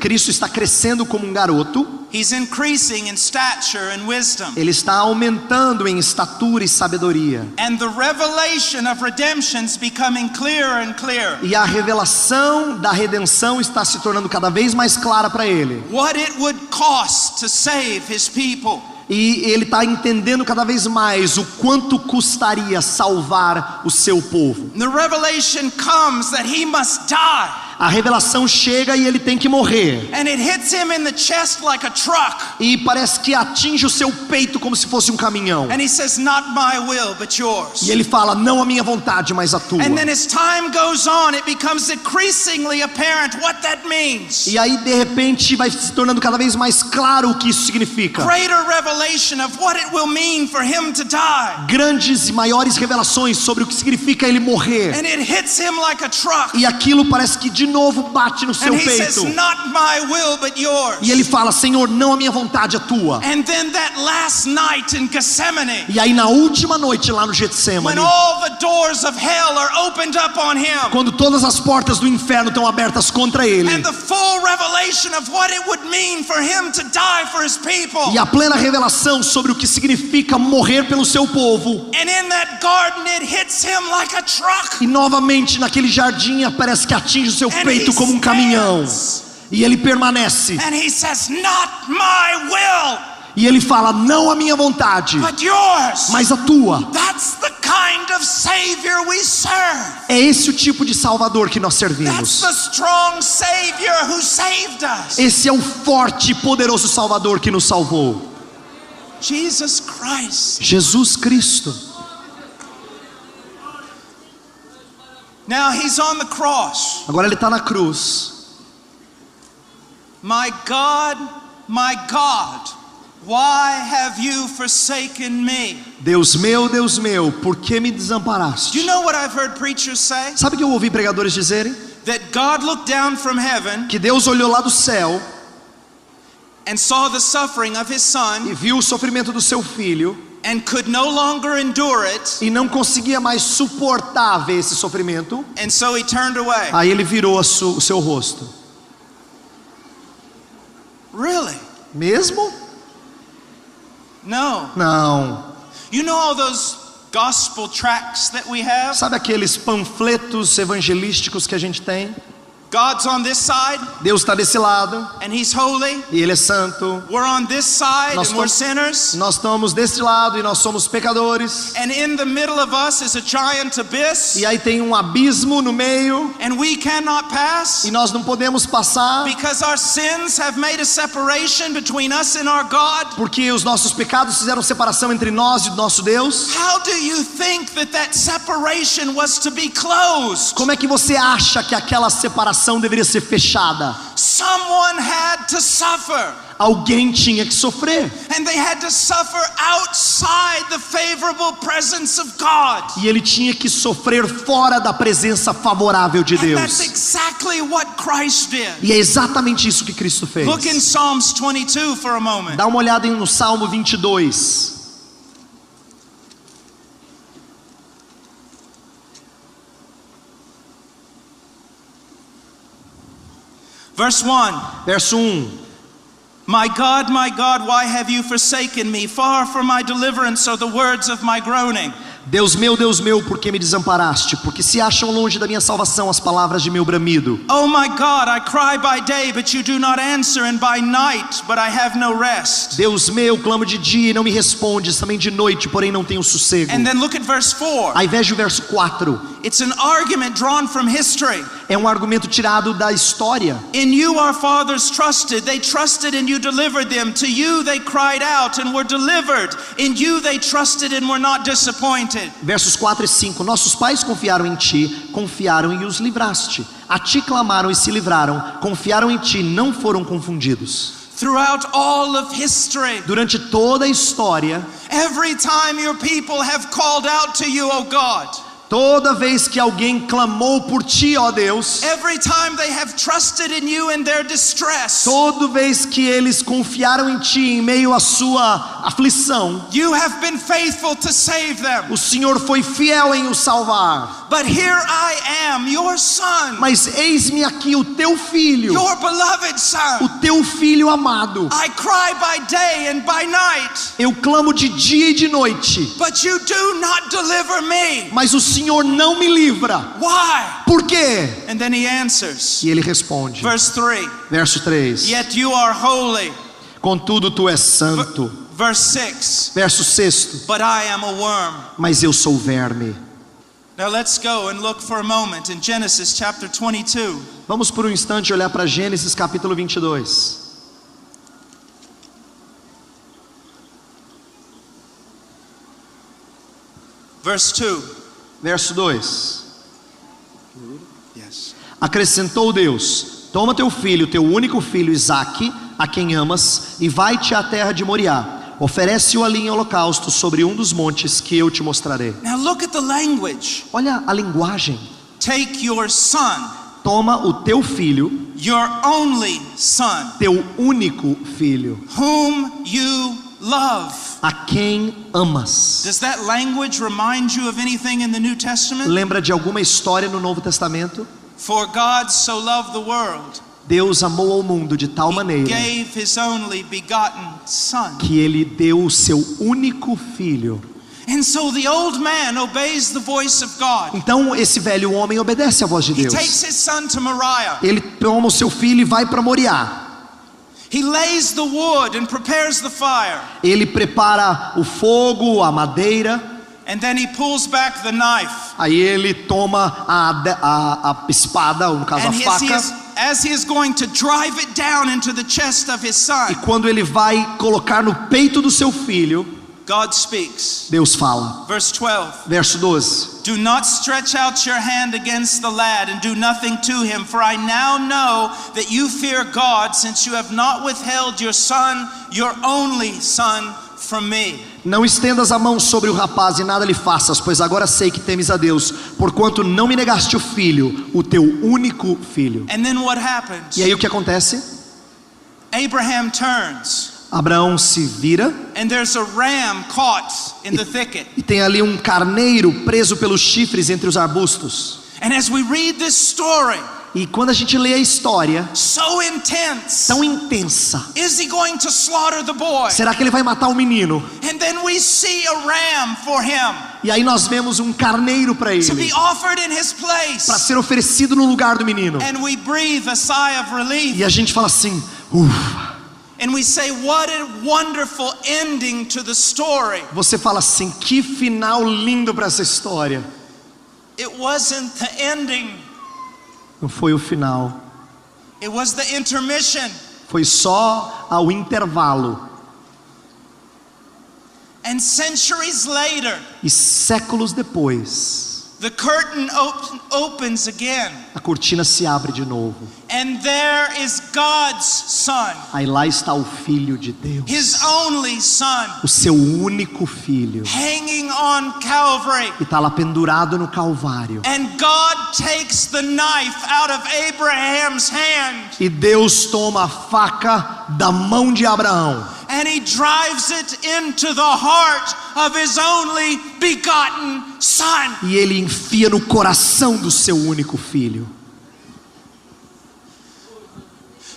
Cristo está crescendo como um garoto. He's increasing in stature and wisdom. Ele está aumentando em estatura e sabedoria. And the revelation of redemption is becoming clearer and clearer. E a revelação da redenção está se tornando cada vez mais clara para ele. What it would cost to save his people. E ele está entendendo cada vez mais o quanto custaria salvar o seu povo. The revelation comes that he must die. A revelação chega e ele tem que morrer. And it hits him in the chest like a truck. E parece que atinge o seu peito como se fosse um caminhão. And he says, "Not my will, but yours." E ele fala, não a minha vontade, mas a tua. And then as time goes on, it becomes increasingly apparent what that means. E aí de repente vai se tornando cada vez mais claro o que isso significa. Greater revelation of what it will mean for him to die. Grandes e maiores revelações sobre o que significa ele morrer. And it hits him like a truck. E aquilo parece que de novo bate no seu peito. Says, "Not my will, but yours." E ele fala, Senhor, não a minha vontade, a tua. And then that last night in Gethsemane, e aí na última noite lá no Getsemane, when all the doors of hell are opened up on him, quando todas as portas do inferno estão abertas contra ele, and the full revelation of what it would mean for him to die for his people, e a plena revelação sobre o que significa morrer pelo seu povo, and in that garden it hits him like a truck, e novamente naquele jardim parece que atinge o seu peito como um caminhão. E ele permanece. And he says, "Not my will." E ele fala, não a minha vontade, but yours. Mas a tua. That's the kind of Savior we serve. É esse o tipo de Salvador que nós servimos. That's the strong Savior who saved us. Esse é o forte e poderoso Salvador que nos salvou. Jesus Christ. Jesus Cristo. Now he's on the cross. Agora ele está na cruz. My God, why have you forsaken me? Deus meu, por que me desamparaste? Do you know what I've heard preachers say? Sabe o que eu ouvi pregadores dizerem? That God looked down from heaven. Que Deus olhou lá do céu. And saw the suffering of his son. E viu o sofrimento do seu filho. and could no longer endure it, e não conseguia mais suportar ver esse sofrimento, and so he turned away. aí ele virou o seu rosto. Really? Mesmo? No. Não. You know all those gospel tracts that we have? Sabe aqueles panfletos evangelísticos que a gente tem? God's on this side, Deus está desse lado and He's holy. e Ele é santo. We're on this side, Nós and we're estamos- sinners. Nós estamos desse lado e nós somos pecadores. And in the middle of us is a giant abyss, E aí tem um abismo no meio and we cannot pass e nós não podemos passar because our sins have made a separation between us and our God. porque os nossos pecados fizeram separação entre nós e o nosso Deus. How do you think that separation was to be closed? Como é que você acha que aquela separação deveria ser fechada? Someone had to suffer, Alguém tinha que sofrer. and they had to suffer outside the favorable presence of God. E ele tinha que sofrer fora da presença favorável de And that's Deus. exactly what Christ did. E é exatamente isso que Cristo fez. Look in Psalms 22 for a moment. Dá uma olhada no Salmo 22. Verse 1. Verso 1. My God, why have you forsaken me? Far from my deliverance are the words of my groaning. Deus meu, por que me desamparaste? Porque se acham longe da minha salvação as palavras de meu bramido. Oh my God, I cry by day, but you do not answer, and by night, but I have no rest. Deus meu, clamo de dia e não me respondes, também de noite, porém não tenho sossego. And then look at verse 4. Aí veja o verso 4. It's an argument drawn from history. É um argumento tirado da história. In you our fathers trusted. They trusted and you delivered them. To you they cried out and were delivered. In you they trusted and were not disappointed. Versos 4 e 5. Nossos pais confiaram em ti, confiaram e os livraste. A ti clamaram e se livraram, confiaram em ti, não foram confundidos. Throughout all of history, Durante toda a história, every time your people have called out to you, O God, toda vez que alguém clamou por ti, ó Deus, every time they have trusted in you in their distress, toda vez que eles confiaram em ti em meio à sua aflição, you have been faithful to save them. o Senhor foi fiel em os salvar. But here I am, your son, Mas eis-me aqui o teu filho, your beloved o son. teu filho amado. I cry by day and by night, Eu clamo de dia e de noite, but you do not deliver me. mas o Senhor não me livra. Why? Por quê? And then he answers. E ele responde, Verse 3. verso 3. Yet you are holy. Contudo tu és santo. Verse 6. Verso 6. But I am a worm. Mas eu sou verme. Now let's go and look for a moment in Genesis chapter 22. Vamos por um instante olhar para Gênesis capítulo 22. Verse 2. Verso 2. Yes. Acrescentou Deus: Toma teu filho, teu único filho Isaque, a quem amas, e vai-te à terra de Moriá. Oferece-o ali em holocausto sobre um dos montes que eu te mostrarei. Now look at the language. Olha a linguagem. Take your son, Toma o teu filho, your only son, teu único filho, whom you love. a quem amas. Does that language remind you of anything in the New Testament? Lembra de alguma história no Novo Testamento? For God so loved the world, Deus amou ao mundo de tal He maneira gave His only begotten Son. que Ele deu o seu único filho. And so the old man obeys the voice of God. Então esse velho homem obedece à voz de He Deus. takes his son to Moriah. Ele toma o seu filho e vai para Moriá. He lays the wood and prepares the fire. Ele prepara o fogo, a madeira. And then he pulls back the knife. Aí ele toma a espada, ou no caso a And faca. as he is going to drive it down into the chest of his E son, quando ele vai colocar no peito do seu filho, God speaks. Deus fala. Verse 12. Verso 12. Do not stretch out your hand against the lad and do nothing to him, for I now know that you fear God, since you have not withheld your son, your only son, from me. Não estendas a mão sobre o rapaz e nada lhe faças, pois agora sei que temes a Deus, porquanto não me negaste o filho, o teu único filho. And then what happens? E aí o que acontece? Abraham turns Abraão se vira and there's a ram caught in the thicket. e tem ali um carneiro preso pelos chifres entre os arbustos. And as we read this story, E quando a gente lê a história, so intense, tão intensa, is he going to slaughter the boy? será que ele vai matar o menino? And then we see a ram for him E aí nós vemos um carneiro para to be ele, offered in his para place. ser oferecido no lugar do menino. And we breathe a sigh of relief. E a gente fala assim, ufa. And we say, what a wonderful ending to the story. Você fala assim, que final lindo para essa história. It wasn't the ending, Não foi o final, it was the intermission. foi só ao intervalo. And centuries later, E séculos depois, the curtain opens again. a cortina se abre de novo. And there is God's Son, Aí lá está o Filho de Deus, His only Son, o seu único filho, hanging on Calvary. e está lá pendurado no Calvário. And God takes the knife out of Abraham's hand E Deus toma a faca da mão de Abraão and He drives it into the heart of His only begotten Son. e ele enfia no coração do seu único filho.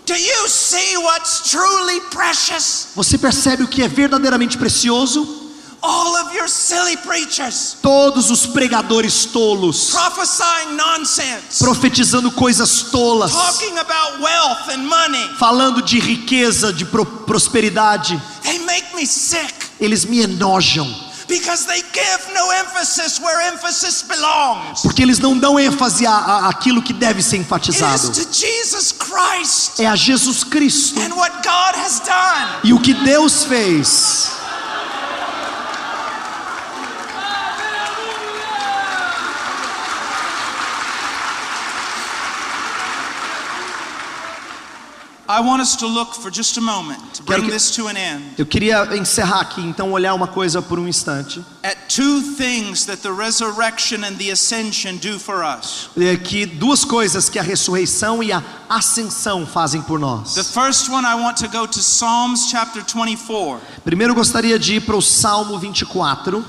Do you see what's truly precious? Você percebe o que é verdadeiramente precioso? All of your silly preachers Todos os pregadores tolos, prophesying nonsense, profetizando coisas tolas, talking about wealth and money. falando de riqueza, de prosperidade, They make me sick eles me enojam, because they give no emphasis where emphasis belongs. porque eles não dão ênfase àquilo que deve ser It enfatizado. is to Jesus Christ É a Jesus Cristo and what God has done. e o que Deus fez. I want us to look for just a moment to bring Quero que- this to an end Eu queria encerrar aqui, então olhar uma coisa por um instante. at two things that the resurrection and the ascension do for us. Que duas coisas que a ressurreição e a ascensão fazem por nós. The first one, I want to go to Psalms chapter 24. Primeiro eu gostaria de ir para o Salmo 24.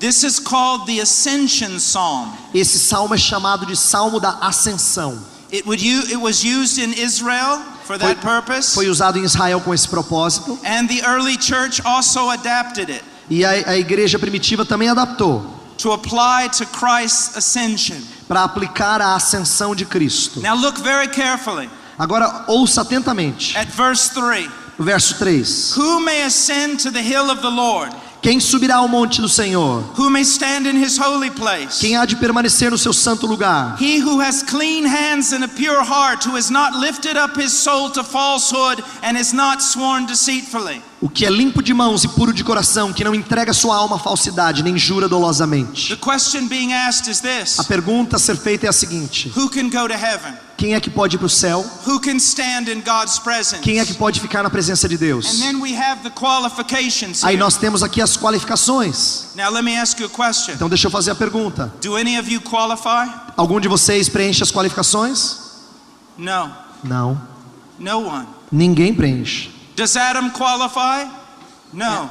This is called the Ascension Psalm. Esse salmo é chamado de Salmo da Ascensão. It was used in Israel for that purpose, Foi usado em Israel com esse propósito. and the early church also adapted it E a igreja primitiva também adaptou to apply to Christ's ascension. para aplicar a ascensão de Cristo. Now look very carefully Agora ouça atentamente at verse 3. o verso 3. Who may ascend to the hill of the Lord? Quem subirá ao monte do Senhor? Who may stand in his holy place? Quem há de permanecer no seu santo lugar? He who has clean hands and a pure heart, who has not lifted up his soul to falsehood and has not sworn deceitfully. O que é limpo de mãos e puro de coração, que não entrega sua alma à falsidade, nem jura dolosamente. The question being asked is A this: pergunta a ser feita é a seguinte: who can go to heaven? quem é que pode ir para o céu? Who can stand in God's presence? Quem é que pode ficar na presença de And Deus? then we have the qualifications Aí here. nós temos aqui as qualificações. Now let me ask you a question. Então deixa eu fazer a pergunta. Do any of you qualify? Algum de vocês preenche as qualificações? No. Não. No one. Ninguém preenche. Does Adam qualify? No.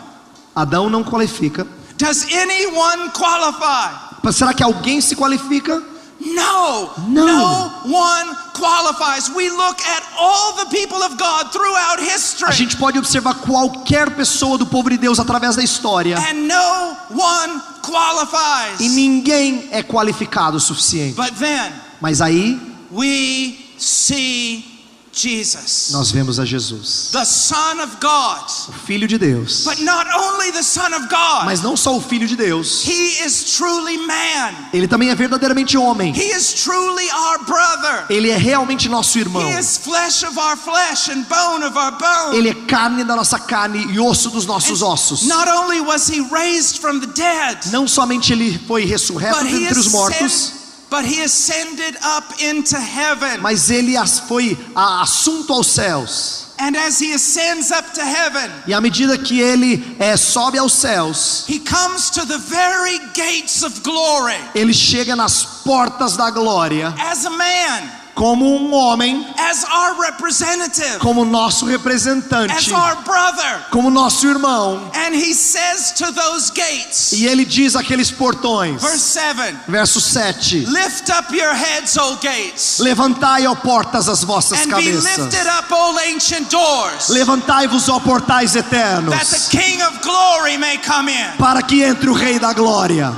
Adão não qualifica. Does anyone qualify? Será que alguém se qualifica? No. No. No one qualifies. We look at all the people of God throughout A history, gente pode observar qualquer pessoa do povo de Deus através da história and no one qualifies. e ninguém é qualificado o suficiente. But then Mas aí we see Jesus, nós vemos a Jesus, the Son of God. o Filho de Deus. But not only the Son of God, Mas não só o Filho de Deus, He is truly man. ele também é verdadeiramente homem. He is truly our brother. Ele é realmente nosso irmão. He is flesh of our flesh and bone of our bone. Ele é carne da nossa carne e osso dos nossos ossos. Not only was He raised from the dead, Não somente ele foi ressurreto but dentre os mortos, He ascended up into heaven. mas ele foi assunto aos céus. And as He ascends up to heaven, E à medida que ele sobe aos céus, He comes to the very gates of glory ele chega nas portas da glória as a man, como um homem, as our representative, como nosso as representante, our brother. como nosso irmão. And he says to those gates, E ele diz àqueles portões, verse 7, verso 7: lift up your heads, O gates, levantai, ó portas, as vossas and be cabeças. lifted up, O ancient doors, Levantai-vos, ó portais eternos, that the King of glory may come in. para que entre o Rei da Glória.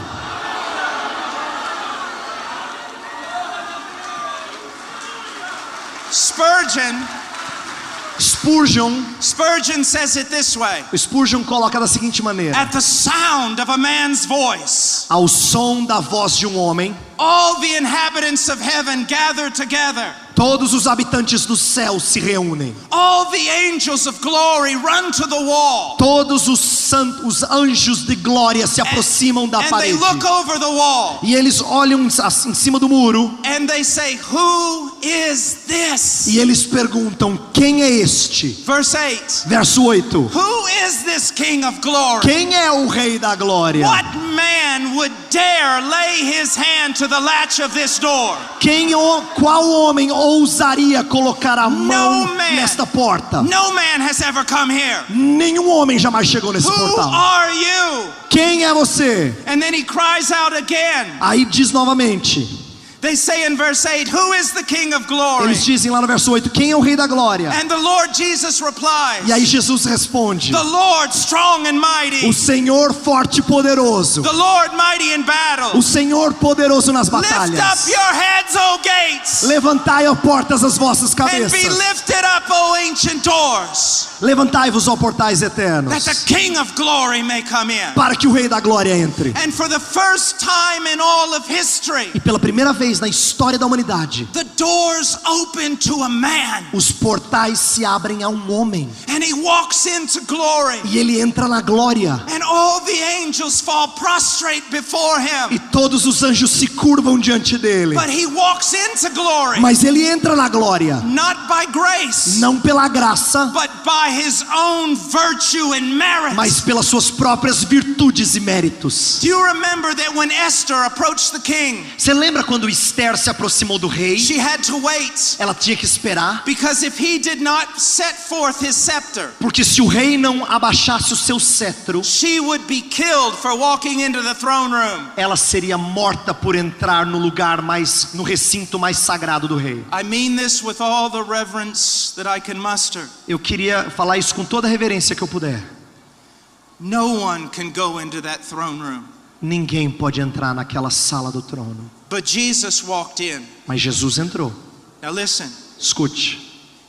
Spurgeon says it this way: Spurgeon coloca da seguinte maneira: at the sound of a man's voice, ao som da voz de um homem, all the inhabitants of heaven gather together. todos os habitantes do céu se reúnem. All the angels of glory run to the wall. Todos os anjos de glória se aproximam da And they parede. look over the wall. E eles olham em cima do muro. And they say, who is this? E eles perguntam: quem é este? Verse 8. Verso 8: Who is this King of glory? quem é o Rei da Glória? What man would dare lay his hand to the latch of this door? Qual homem ousaria colocar a mão No man. nesta porta? No man has ever come here. Nenhum homem jamais chegou nesse Who portal. are you? Quem é você? And then he cries out again. Aí diz novamente. They say in verse 8, who is the King of glory? Eles dizem lá no verso 8: quem é o Rei da Glória? And the Lord Jesus replies, E aí Jesus responde: the Lord strong and mighty, o Senhor forte e poderoso, the Lord mighty in battle. o Senhor poderoso nas Lift up batalhas. your heads, O gates, Levantai, ó portas, as vossas and be cabeças. lifted up, O ancient doors, Levantai-vos, ó portais eternos, that the King of glory may come in. para que o Rei da Glória entre. And for the first time in all of history, E pela primeira vez na história da humanidade, the doors open to a man, os portais se abrem a um homem. and he walks into glory, E ele entra na glória. and all the angels fall prostrate before E him. todos os anjos se curvam diante dele. But he walks into glory, Mas ele entra na glória, not by grace, não pela graça, but by his own virtue and merit. mas pelas suas próprias virtudes e méritos. Do you remember that when Esther approached the king, Você lembra quando Esther se aproximou do rei? she had to wait, Ela tinha que esperar, because if he did not set forth his scepter, porque se o rei não abaixasse o seu cetro, she would be killed for walking into the throne room. ela seria morta por entrar no recinto mais sagrado do rei. I mean this with all the reverence that I can muster. Eu queria falar isso com toda a reverência que eu puder. No one can go into that throne room. Ninguém pode entrar naquela sala do trono. But Jesus walked in. Mas Jesus entrou. Now listen, Escute,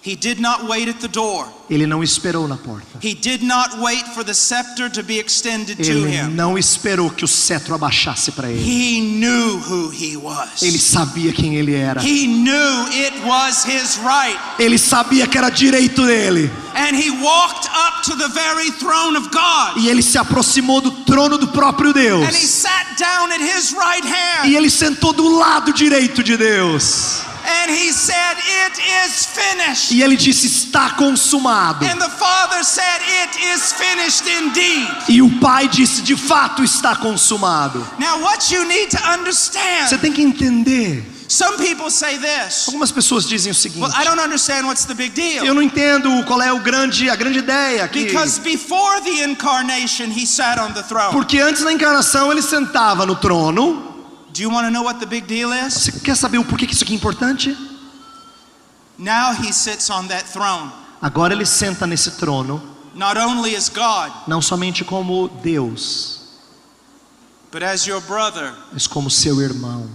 he did not wait at the door. ele não esperou na porta. He did not wait for the scepter to be extended to Ele him. não esperou que o cetro abaixasse para ele. He knew who he was. Ele sabia quem ele era. He knew it was his right. Ele sabia que era direito dele. And he walked up to the very throne of God. E ele se aproximou do trono do próprio Deus. And he sat down at his right hand. E ele sentou do lado direito de Deus. And he said, "It is finished." E ele disse: está consumado. And the Father said, "It is finished indeed." E o Pai disse: de fato está consumado. Now what you need to Você understand, tem que entender. some people say this, Algumas pessoas dizem o seguinte: well, I don't understand what's the big deal. eu não entendo qual é a grande ideia aqui. Because before the incarnation, he sat on the throne. Porque antes da encarnação ele sentava no trono. Do you want to know what the big deal is? Você quer saber o porquê que isso aqui é importante? Now he sits on that throne, Agora ele senta nesse trono, not only as God, não somente como Deus, but as your brother, mas como seu irmão,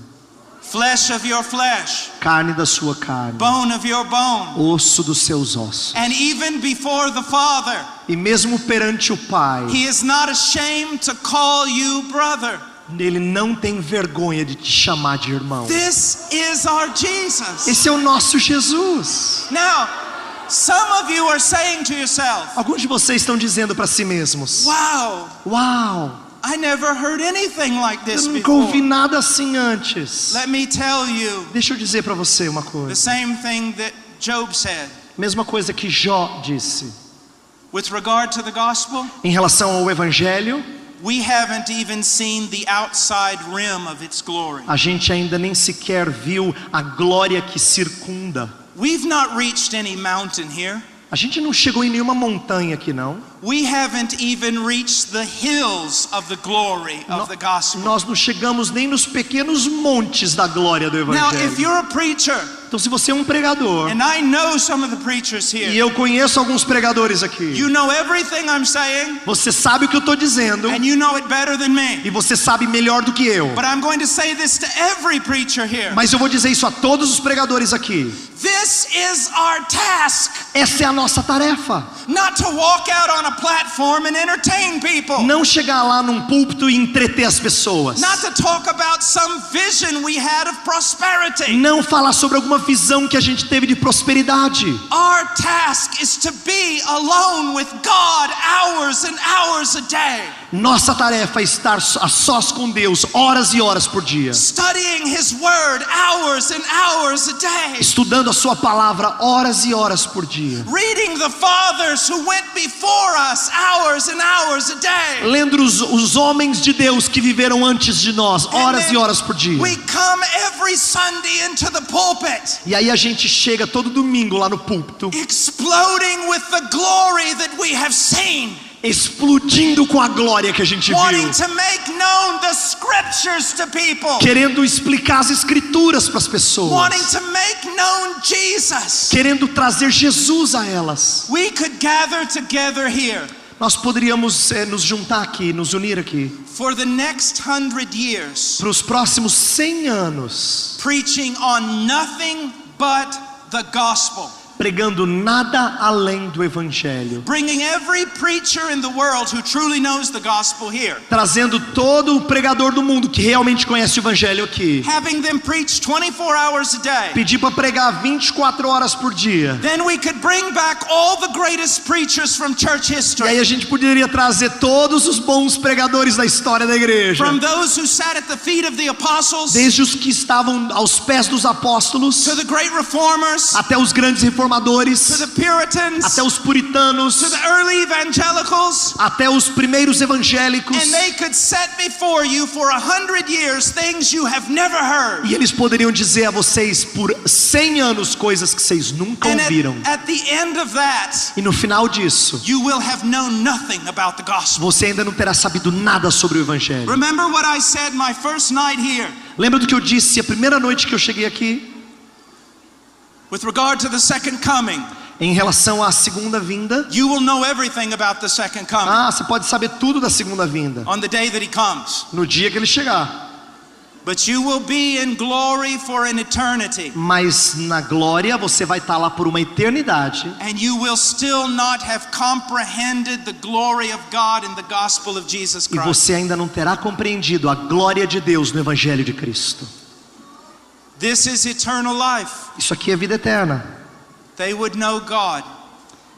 flesh of your flesh, carne da sua carne, bone of your bone. osso dos seus ossos. And even before the Father, E mesmo perante o Pai, he is not ashamed to call you brother. ele não tem vergonha de te chamar de irmão. This is our Jesus. Esse é o nosso Jesus. Now, some of you are saying to yourself, Alguns de vocês estão dizendo para si mesmos: wow, uau, I never heard anything like this eu nunca ouvi before. nada assim antes. Let me tell you Deixa eu dizer para você uma the coisa. same thing that Job said. Mesma coisa que Jó disse. With regard to the gospel, Em relação ao evangelho, we haven't even seen the outside rim of its glory. A gente ainda nem sequer viu a glória que circunda. We've not reached any mountain here. A gente não chegou em nenhuma montanha aqui, não. We haven't even reached the hills of the glory of the gospel. Nós não chegamos nem nos pequenos montes da glória do Now, if evangelho. you're a preacher, Então, se você é um pregador, and I know some of the preachers e here, eu conheço alguns pregadores aqui, you know everything I'm saying, você sabe o que eu estou dizendo, and you know it better than me. e você sabe melhor do que eu. But I'm going to say this to every preacher here. Mas eu vou dizer isso a todos os pregadores aqui. This is our task, Essa é a nossa tarefa. not to walk out on a platform and entertain people. Não chegar lá num púlpito e entreter as pessoas. Not to talk about some vision we had of prosperity. Não falar sobre alguma visão que a gente teve de prosperidade. Our task is to be alone with God hours and hours a day, Nossa tarefa é estar a sós com Deus horas e horas por dia. studying His Word hours and hours a day, Estudando a sua palavra horas e horas por dia. reading the fathers who went before us hours and hours a day. Lendo os homens de Deus que viveram antes de nós horas e horas por dia. We come every Sunday into the pulpit, E aí a gente chega todo domingo lá no púlpito, exploding with the glory that we have seen, explodindo com a glória que a gente wanting viu, to make known the scriptures to people, querendo explicar as escrituras para as pessoas, wanting to make known Jesus. querendo trazer Jesus a elas. We could gather together here Nós poderíamos nos juntar aqui, nos unir aqui, for the next 100 years, para os próximos 100 anos, preaching on nothing but the gospel, pregando nada além do evangelho, bringing every preacher in the world who truly knows the gospel here, trazendo todo o pregador do mundo que realmente conhece o evangelho aqui, having them preach 24 hours a day. pedir para pregar 24 horas por dia. Then we could bring back all the greatest preachers from church E aí history, a gente poderia trazer todos os bons pregadores da história da igreja, from those who sat at the feet of the apostles, desde os que estavam aos pés dos apóstolos, to the great reformers, até os grandes to reformadores, the Puritans, até os puritanos, to the early evangelicals, até os primeiros evangélicos. and they could set before you for 100 years things you have never heard. E eles poderiam dizer a vocês por 100 anos coisas que vocês nunca And ouviram. at the end of that, E no final disso, you will have known nothing about the gospel. você ainda não terá sabido nada sobre o evangelho. Remember what I said my first night here Lembra do que eu disse a primeira noite que eu cheguei aqui? with regard to the second coming. Em relação à segunda vinda. You will know everything about the second coming Você pode saber tudo da segunda vinda on the day that He comes. no dia que ele chegar. But you will be in glory for an eternity, Mas na glória você vai estar lá por uma eternidade. and you will still not have comprehended the glory of God in the gospel of Jesus E Christ. você ainda não terá compreendido a glória de Deus no evangelho de Cristo. This is eternal life. Isso aqui é vida eterna. They would know God,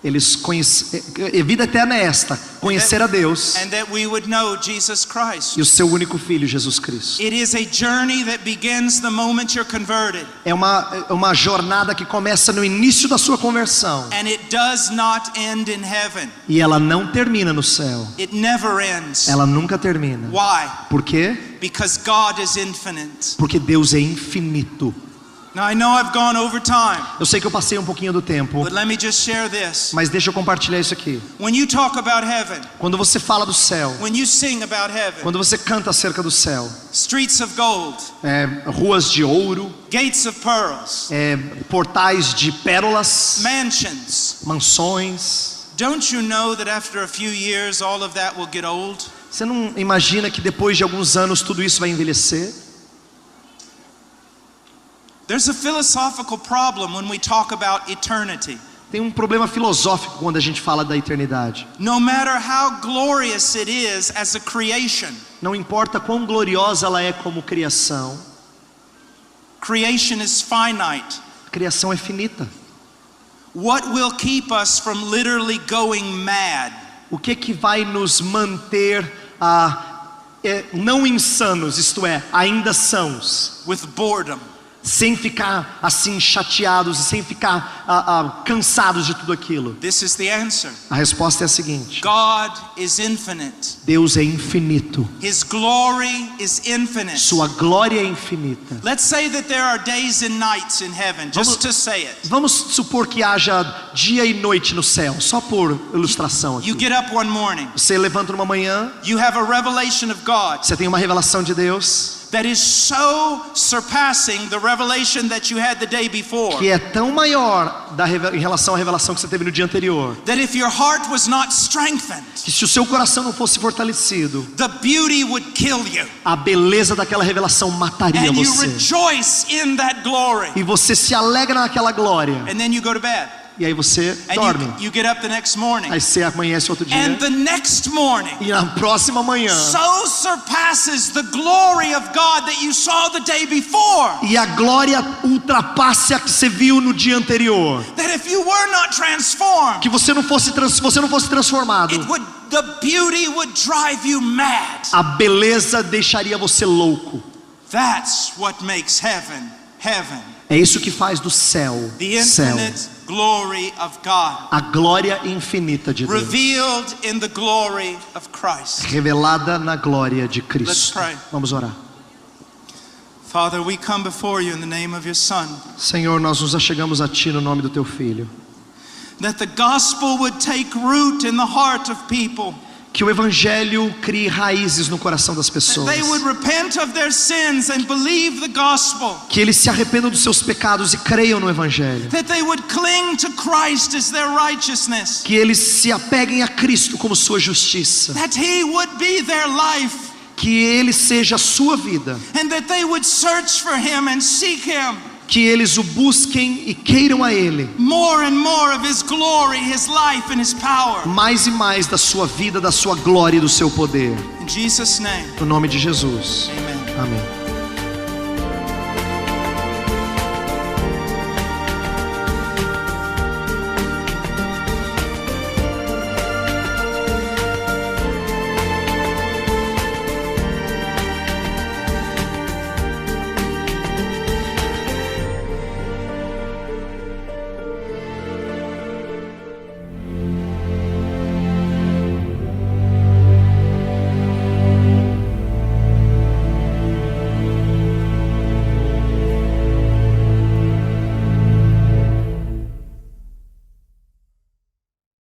Eles conhecem. Vida eterna é esta: conhecer a Deus and that we would know Jesus Christ. e o seu único filho, Jesus Cristo. It is a journey that begins the moment you're converted, É uma jornada que começa no início da sua conversão. and it does not end in heaven. E ela não termina no céu. It never ends. Ela nunca termina. Why? Por quê? Because God is infinite. Porque Deus é infinito. Now I know I've gone over time, Eu sei que eu passei um pouquinho do tempo, but let me just share this. mas deixa eu compartilhar isso aqui. When you talk about heaven, Quando você fala do céu, when you sing about heaven, quando você canta acerca do céu, streets of gold, ruas de ouro, gates of pearls, portais de pérolas, mansions, mansões, don't you know that after a few years all of that will get old? você não imagina que depois de alguns anos tudo isso vai envelhecer? There's a philosophical problem when we talk about eternity. Tem um problema filosófico quando a gente fala da eternidade. No matter how glorious it is as a creation, Não importa quão gloriosa ela é como criação, creation is finite. a criação é finita. What will keep us from literally going mad? O que vai nos manter não insanos, isto é, ainda sãos, With boredom. sem ficar assim chateados e sem ficar cansados de tudo aquilo? This is the answer. A resposta é a seguinte: God is infinite. Deus é infinito. His glory is infinite. Sua glória é infinita. Let's say that there are days and nights in heaven, just to say it. Vamos supor que haja dia e noite no céu, só por ilustração aqui. You get up one morning. Você levanta numa manhã, You have a revelation of God você tem uma revelação de Deus that is so surpassing the revelation that you had the day before, que é tão maior em relação à revelação que você teve no dia anterior, that if your heart was not strengthened, que se o seu coração não fosse fortalecido, the beauty would kill you. a beleza daquela revelação mataria And you você. rejoice in that glory. E você se alegra naquela glória. And then you go to bed. E aí você And dorme. you get up the next morning. Aí você amanhece outro dia. And the next morning E na próxima manhã, so surpasses the glory of God that you saw the day before, e a glória ultrapassa a que você viu no dia anterior. that if you were not transformed, Que você não fosse transformado, the beauty would drive you mad. a beleza deixaria você louco. That's what makes heaven, heaven. É isso que faz do céu, The céu. infinite glory of God, A glória infinita de Deus, revealed in the glory of Christ. revelada na glória de Let's Cristo. pray. Vamos orar. Father, we come before you in the name of your Son, Senhor, nós nos achegamos a Ti no nome do Teu Filho. that the gospel would take root in the heart of people, Que o Evangelho crie raízes no coração das that pessoas. they would repent of their sins and believe the gospel, Que eles se arrependam dos seus pecados e creiam no Evangelho. that they would cling to Christ as their righteousness, Que eles se apeguem a Cristo como sua justiça. that He would be their life, Que Ele seja a sua vida. and that they would search for Him and seek Him. Que eles o busquem e queiram a Ele. More and more of His glory, His life and His power. Mais e mais da sua vida, da sua glória e do seu poder. In Jesus' name, No nome de Jesus. amen. Amém.